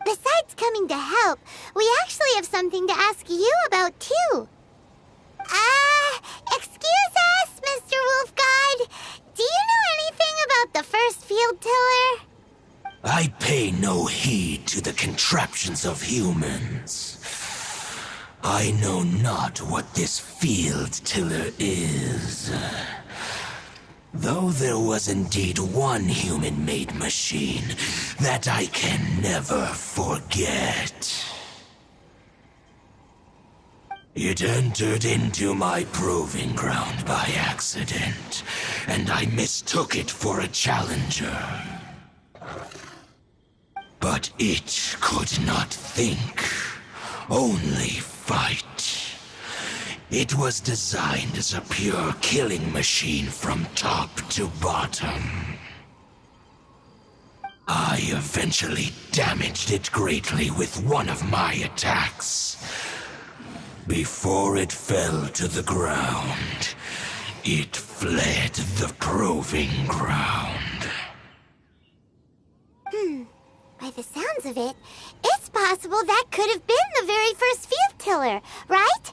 Besides coming to help, we actually have something to ask you about, too. Excuse us, Mr. Wolf God. Do you know anything about the first field tiller? I pay no heed to the contraptions of humans. I know not what this field tiller is. Though there was indeed one human-made machine that I can never forget. It entered into my proving ground by accident, and I mistook it for a challenger. But it could not think, only fight. It was designed as a pure killing machine from top to bottom. I eventually damaged it greatly with one of my attacks. Before it fell to the ground, it fled the proving ground. By the sounds of it, it's possible that could have been the very first field tiller, right?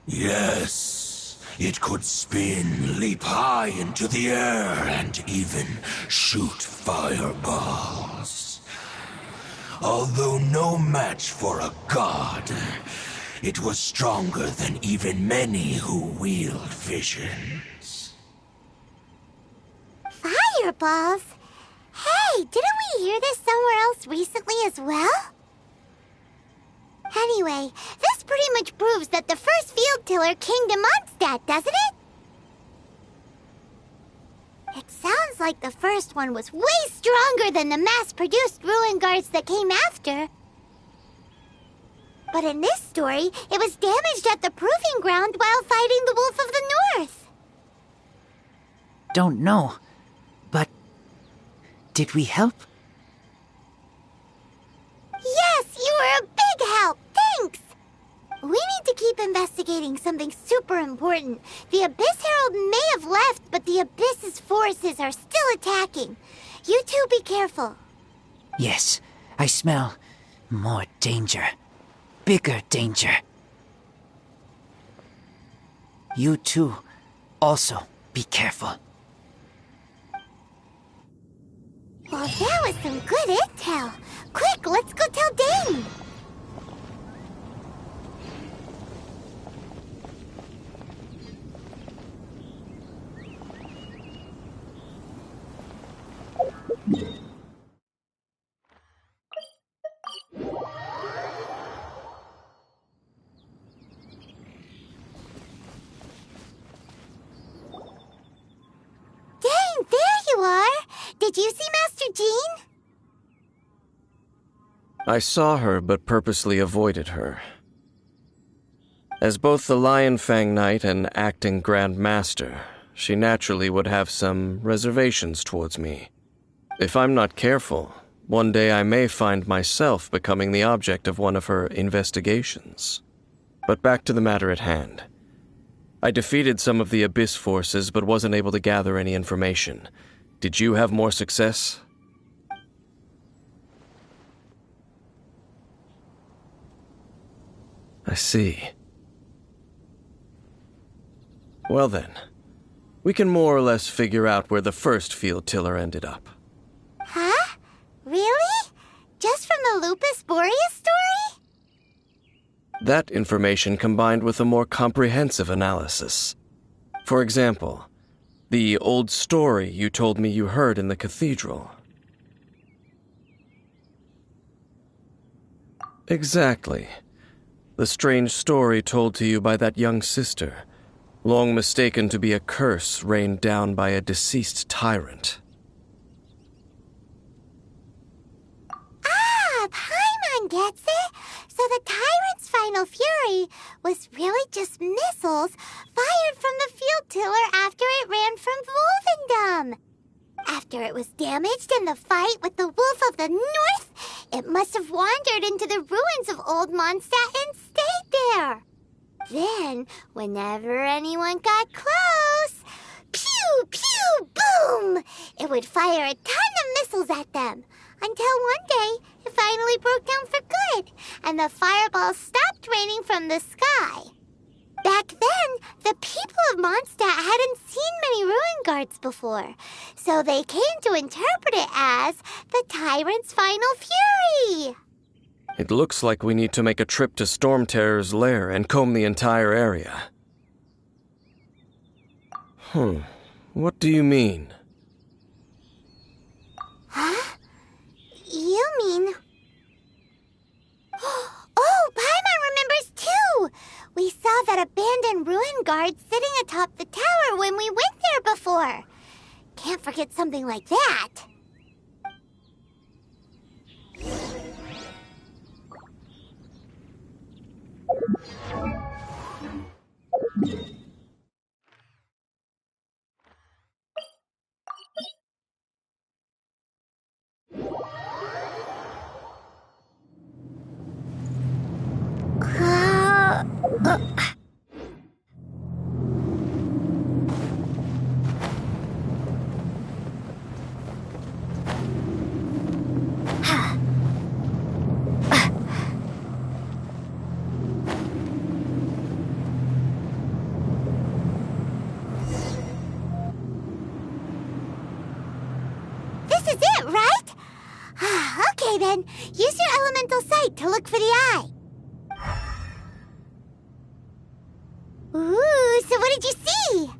Yes, it could spin, leap high into the air, and even shoot fireballs. Although no match for a god, it was stronger than even many who wield visions. Fireballs? Hey, didn't we hear this somewhere else recently as well? Anyway, this pretty much proves that the first field tiller came to Mondstadt, doesn't it? It sounds like the first one was way stronger than the mass-produced ruin guards that came after. But in this story, it was damaged at the proving ground while fighting the Wolf of the North. Don't know, but did we help? Yes, you were a big help. Thanks. We need to keep investigating something super important. The Abyss Herald may have left, but the Abyss's forces are still attacking. You two be careful. Yes, I smell more danger. Bigger danger. You two also be careful. Well, that was some good intel. Quick, let's go tell Dane. Dane, there you are. Did you see Master Jean? I saw her but purposely avoided her. As both the Lion Fang Knight and acting Grand Master, she naturally would have some reservations towards me. If I'm not careful, one day I may find myself becoming the object of one of her investigations. But back to the matter at hand. I defeated some of the Abyss forces but wasn't able to gather any information. Did you have more success? I see. Well then, we can more or less figure out where the first field tiller ended up. Huh? Really? Just from the Lupus Boreas story? That information combined with a more comprehensive analysis. For example, the old story you told me you heard in the cathedral. Exactly. The strange story told to you by that young sister, long mistaken to be a curse rained down by a deceased tyrant. Ah, Paimon gets it! So the tyrant's final fury was really just missiles fired from the field tiller after it ran from Wolvendom. After it was damaged in the fight with the Wolf of the North, it must have wandered into the ruins of Old Mondstadt and stayed there. Then, whenever anyone got close, pew, pew, boom! It would fire a ton of missiles at them, until one day it finally broke down for good, and the fireballs stopped raining from the sky. Back then, the people of Mondstadt hadn't seen many ruin guards before, so they came to interpret it as the tyrant's final fury. It looks like we need to make a trip to Storm Terror's lair and comb the entire area. What do you mean? Huh? You mean... Oh, Paimon remembers too! We saw that abandoned ruin guard sitting atop the tower when we went there before. Can't forget something like that. This is it, right? Okay then, use your elemental sight to look for the eye. Ooh, so what did you see?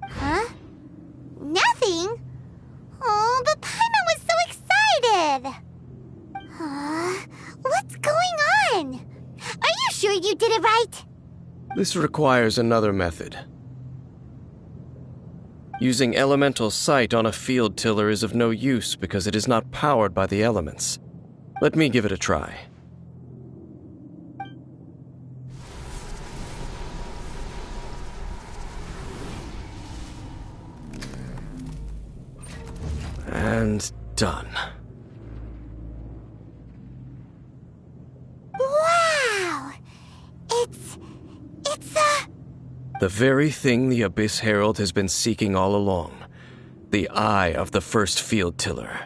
Huh? Nothing? Oh, but Paimon was so excited! What's going on? Are you sure you did it right? This requires another method. Using elemental sight on a field tiller is of no use because it is not powered by the elements. Let me give it a try. And done. Wow! It's The very thing the Abyss Herald has been seeking all along. The eye of the first field tiller.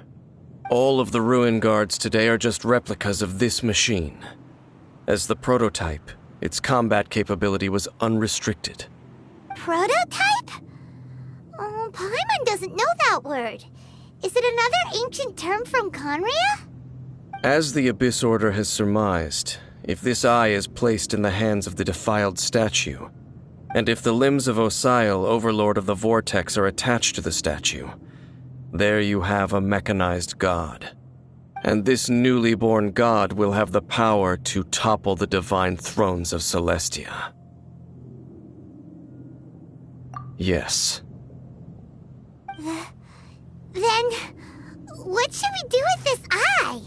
All of the ruin guards today are just replicas of this machine. As the prototype, its combat capability was unrestricted. prototype? Oh, Paimon doesn't know that word. Is it another ancient term from Conria? As the Abyss Order has surmised, if this eye is placed in the hands of the defiled statue, and if the limbs of Osial, Overlord of the Vortex, are attached to the statue, there you have a mechanized god. And this newly born god will have the power to topple the divine thrones of Celestia. Yes. Then, what should we do with this eye?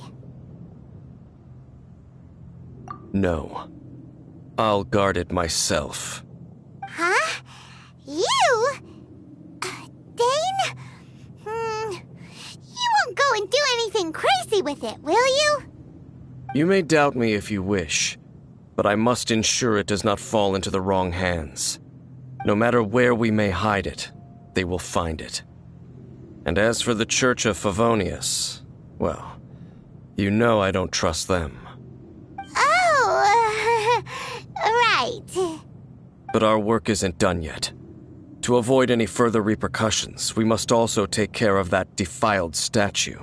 No. I'll guard it myself. Huh? You? Dane? You won't go and do anything crazy with it, will you? You may doubt me if you wish, but I must ensure it does not fall into the wrong hands. No matter where we may hide it, they will find it. And as for the Church of Favonius, well, you know I don't trust them. Oh, right. But our work isn't done yet. To avoid any further repercussions, we must also take care of that defiled statue.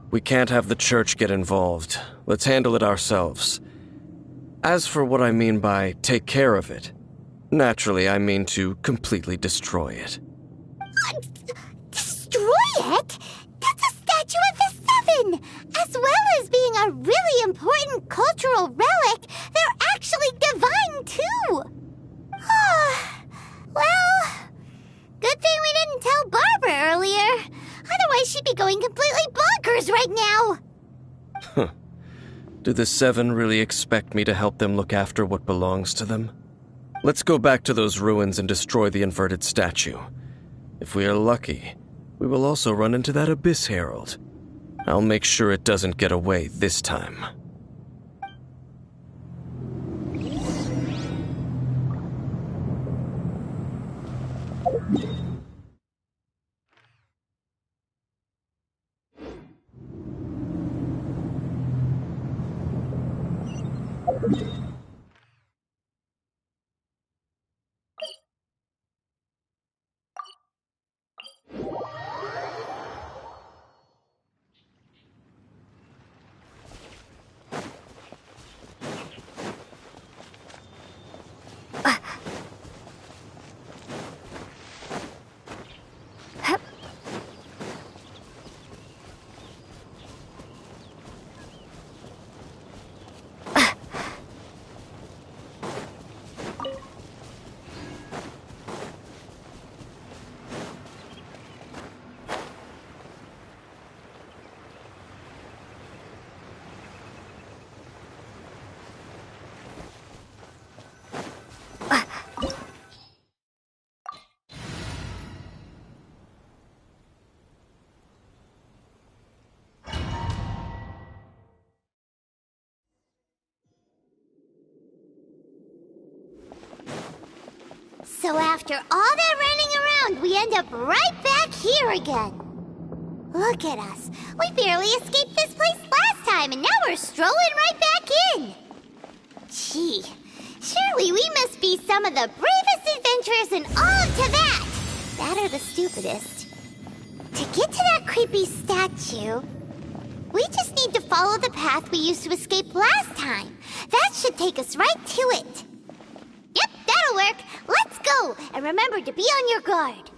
We can't have the church get involved. Let's handle it ourselves. As for what I mean by take care of it, naturally I mean to completely destroy it. Destroy it? That's a statue of the Seven! As well as being a really important cultural relic, they're actually divine too! Well, good thing we didn't tell Barbara earlier. Otherwise she'd be going completely bonkers right now! Do the Seven really expect me to help them look after what belongs to them? Let's go back to those ruins and destroy the inverted statue. If we are lucky, we will also run into that Abyss Herald. I'll make sure it doesn't get away this time. So after all that running around, we end up right back here again. Look at us. We barely escaped this place last time, and now we're strolling right back in. Gee, surely we must be some of the bravest adventurers in all of Teyvat. That or the stupidest. To get to that creepy statue, we just need to follow the path we used to escape last time. That should take us right to it. Yep, that'll work. Let's go, and remember to be on your guard.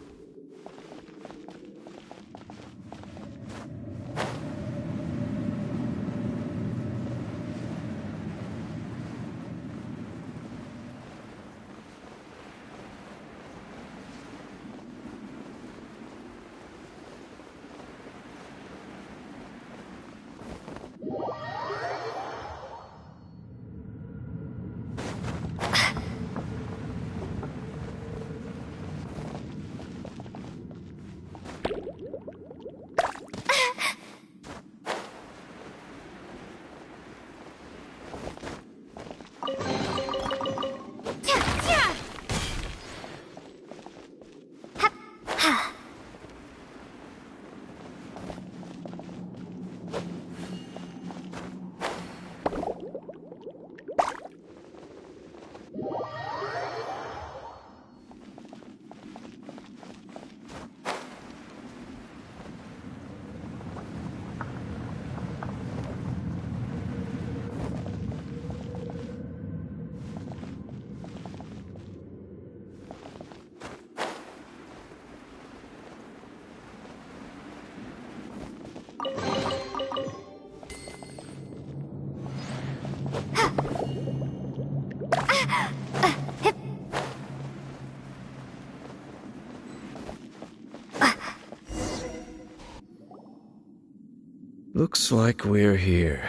Looks like we're here.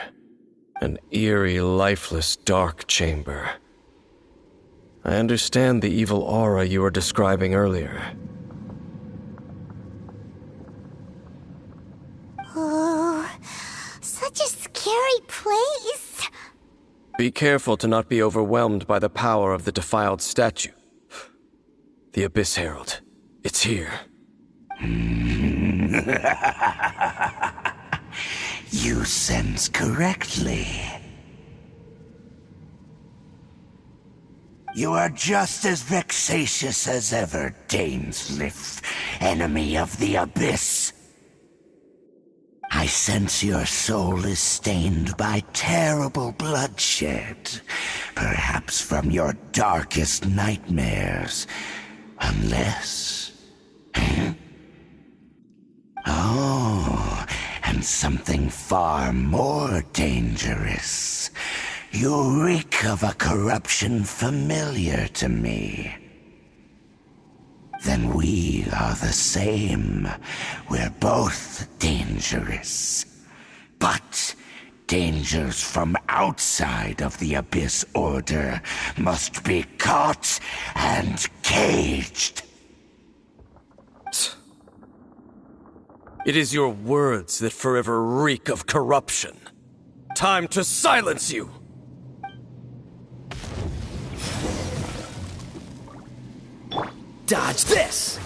An eerie, lifeless, dark chamber. I understand the evil aura you were describing earlier. Oh, such a scary place. Be careful to not be overwhelmed by the power of the defiled statue. The Abyss Herald. It's here. You sense correctly. You are just as vexatious as ever, Dainsleif, enemy of the Abyss. I sense your soul is stained by terrible bloodshed, perhaps from your darkest nightmares, unless... Oh, and something far more dangerous. You reek of a corruption familiar to me. Then we are the same. We're both dangerous. But dangers from outside of the Abyss Order must be caught and caged. It is your words that forever reek of corruption. Time to silence you! Dodge this!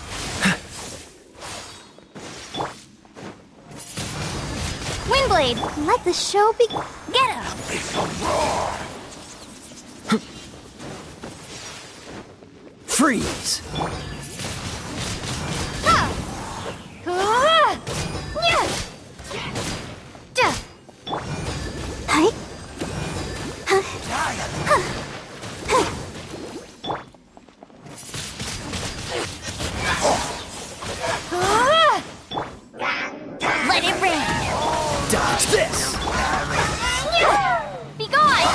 Windblade, let the show be. Get him! Freeze! Let it rain! Dodge this! Be gone!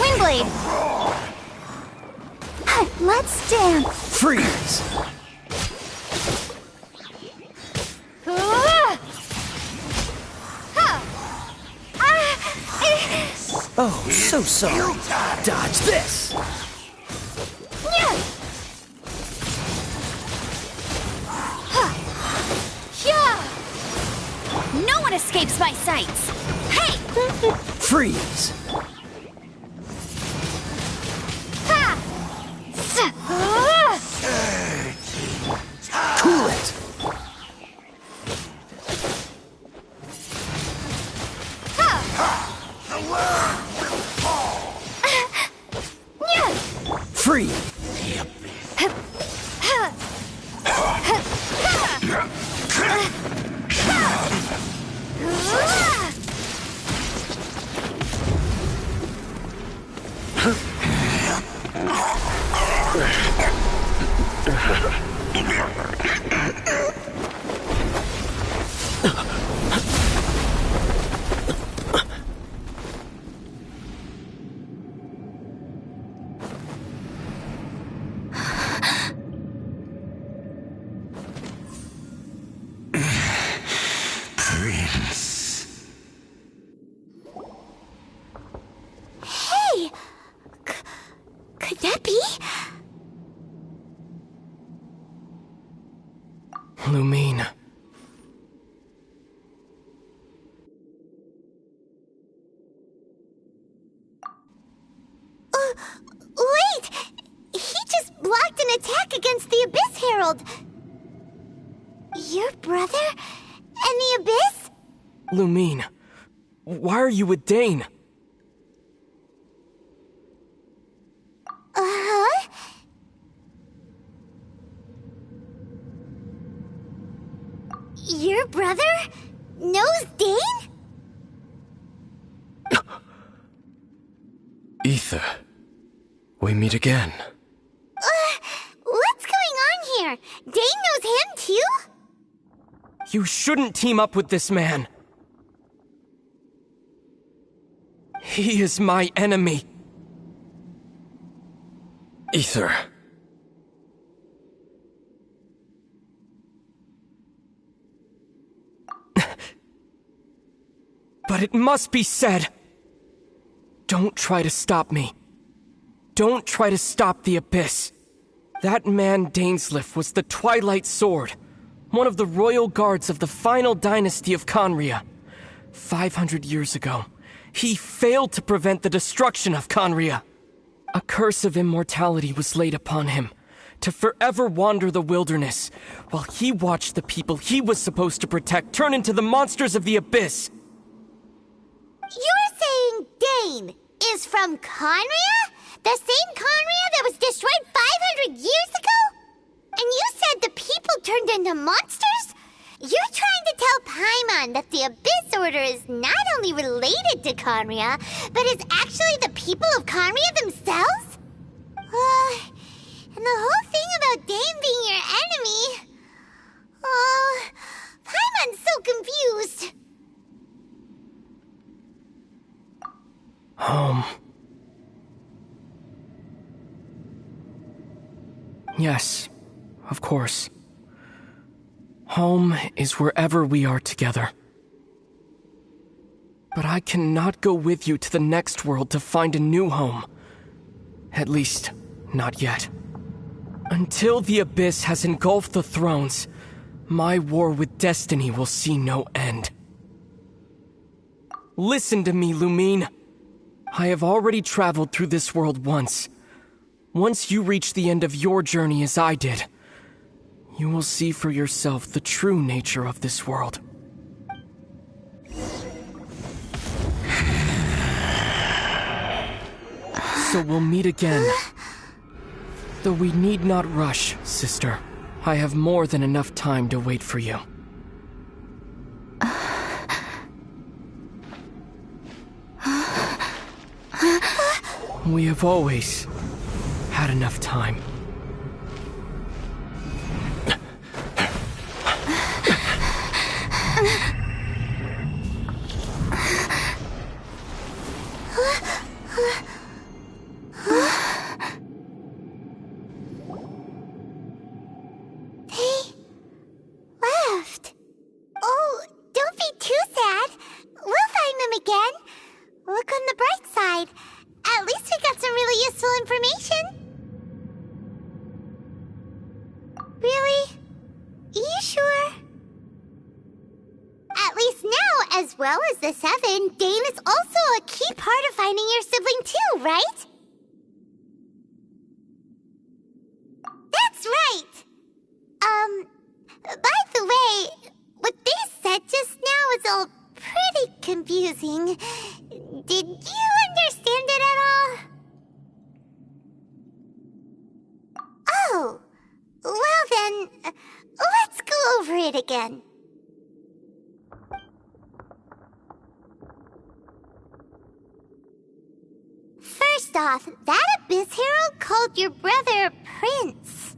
Windblade! Let's dance! Freeze! Oh, so sorry. Dodge this! No one escapes my sights! Hey! Freeze! Cool it! Free! Hey! Could that be? Lumine. Wait! He just blocked an attack against the Abyss Herald! Your brother? And the Abyss? Lumine. Why are you with Dane? Uh-huh. Your brother knows Dane? Ether. We meet again. What's going on here? Dane knows him too? You shouldn't team up with this man. He is my enemy. Ether. but it must be said. Don't try to stop me. Don't try to stop the Abyss. That man Dainsleif was the Twilight Sword, one of the royal guards of the final dynasty of Conria. 500 years ago, he failed to prevent the destruction of Conria. A curse of immortality was laid upon him, to forever wander the wilderness, while he watched the people he was supposed to protect turn into the monsters of the Abyss. You're saying Dane is from Conria? The same Conria that was destroyed 500 years ago? And you said the people turned into monsters? You're trying to tell Paimon that the Abyss Order is not only related to Conria, but is actually the people of Conria themselves? And the whole thing about Dane being your enemy... Paimon's so confused. Home. Yes, of course. Home is wherever we are together. But I cannot go with you to the next world to find a new home. At least, not yet. Until the Abyss has engulfed the thrones, my war with destiny will see no end. Listen to me, Lumine. I have already traveled through this world once. Once you reach the end of your journey as I did, you will see for yourself the true nature of this world. So we'll meet again. Though we need not rush, sister. I have more than enough time to wait for you. We have always had enough time. They left. Oh, don't be too sad. We'll find them again. Look on the bright side. At least we got some really useful information. Really? You sure? At least now, as well as the Seven, Dane is also a key part of finding your sibling too, right? That's right! By the way, what they said just now is all pretty confusing. Did you understand it at all? Oh, well then, let's go over it again. First off, that Abyss Herald called your brother Prince.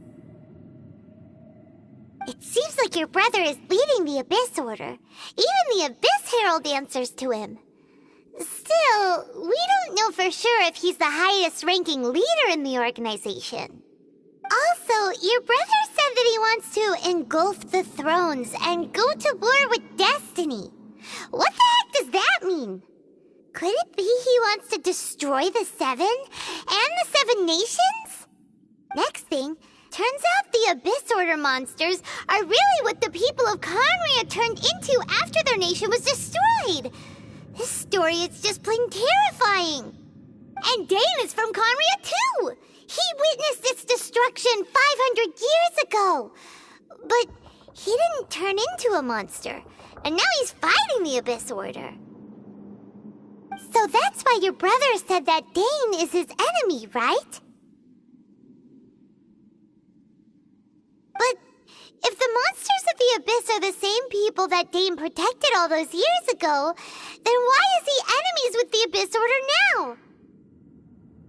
It seems like your brother is leading the Abyss Order. Even the Abyss Herald answers to him. Still, we don't know for sure if he's the highest-ranking leader in the organization. Also, your brother said that he wants to engulf the thrones and go to war with destiny. What the heck does that mean? Could it be he wants to destroy the Seven and the Seven Nations? Next thing, turns out the Abyss Order monsters are really what the people of Conria turned into after their nation was destroyed. This story is just plain terrifying. And Dane is from Conria too. He witnessed its destruction 500 years ago. But he didn't turn into a monster. And now he's fighting the Abyss Order. So that's why your brother said that Dane is his enemy, right? But if the monsters of the Abyss are the same people that Dane protected all those years ago, then why is he enemies with the Abyss Order now?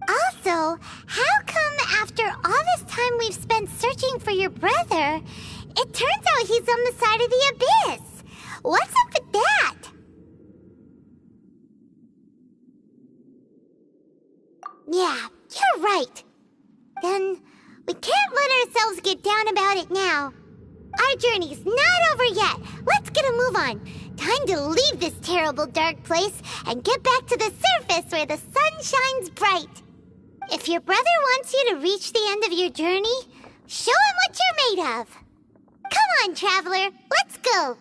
Also, how come after all this time we've spent searching for your brother, it turns out he's on the side of the Abyss? What's up with that? Yeah, you're right. Then we can't let ourselves get down about it now. Our journey's not over yet. Let's get a move on. Time to leave this terrible dark place and get back to the surface where the sun shines bright. If your brother wants you to reach the end of your journey, show him what you're made of. Come on, traveler, let's go.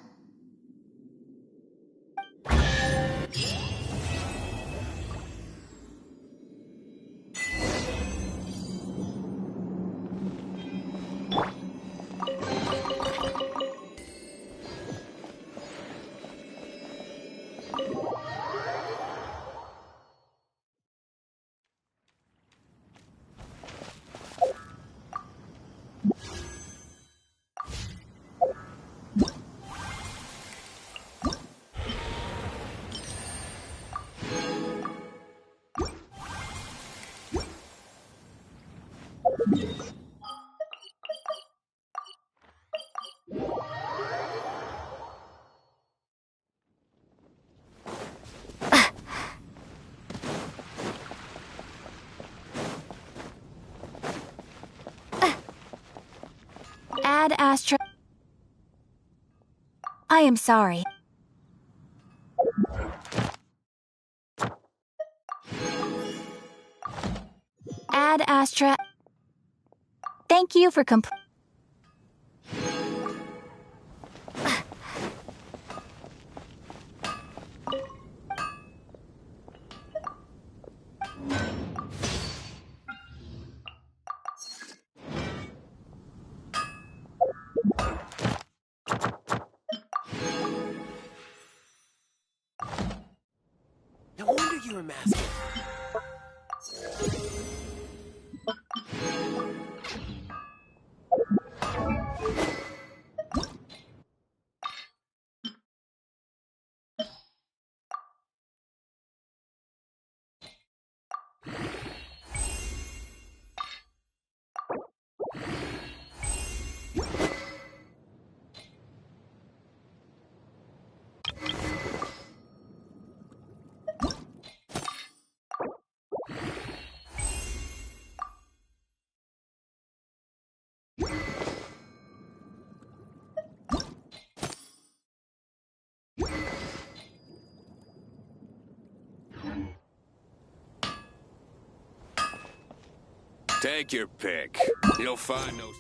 Ad Astra. I am sorry. Ad Astra. Thank you for No wonder you were masked. Take your pick. You'll find no...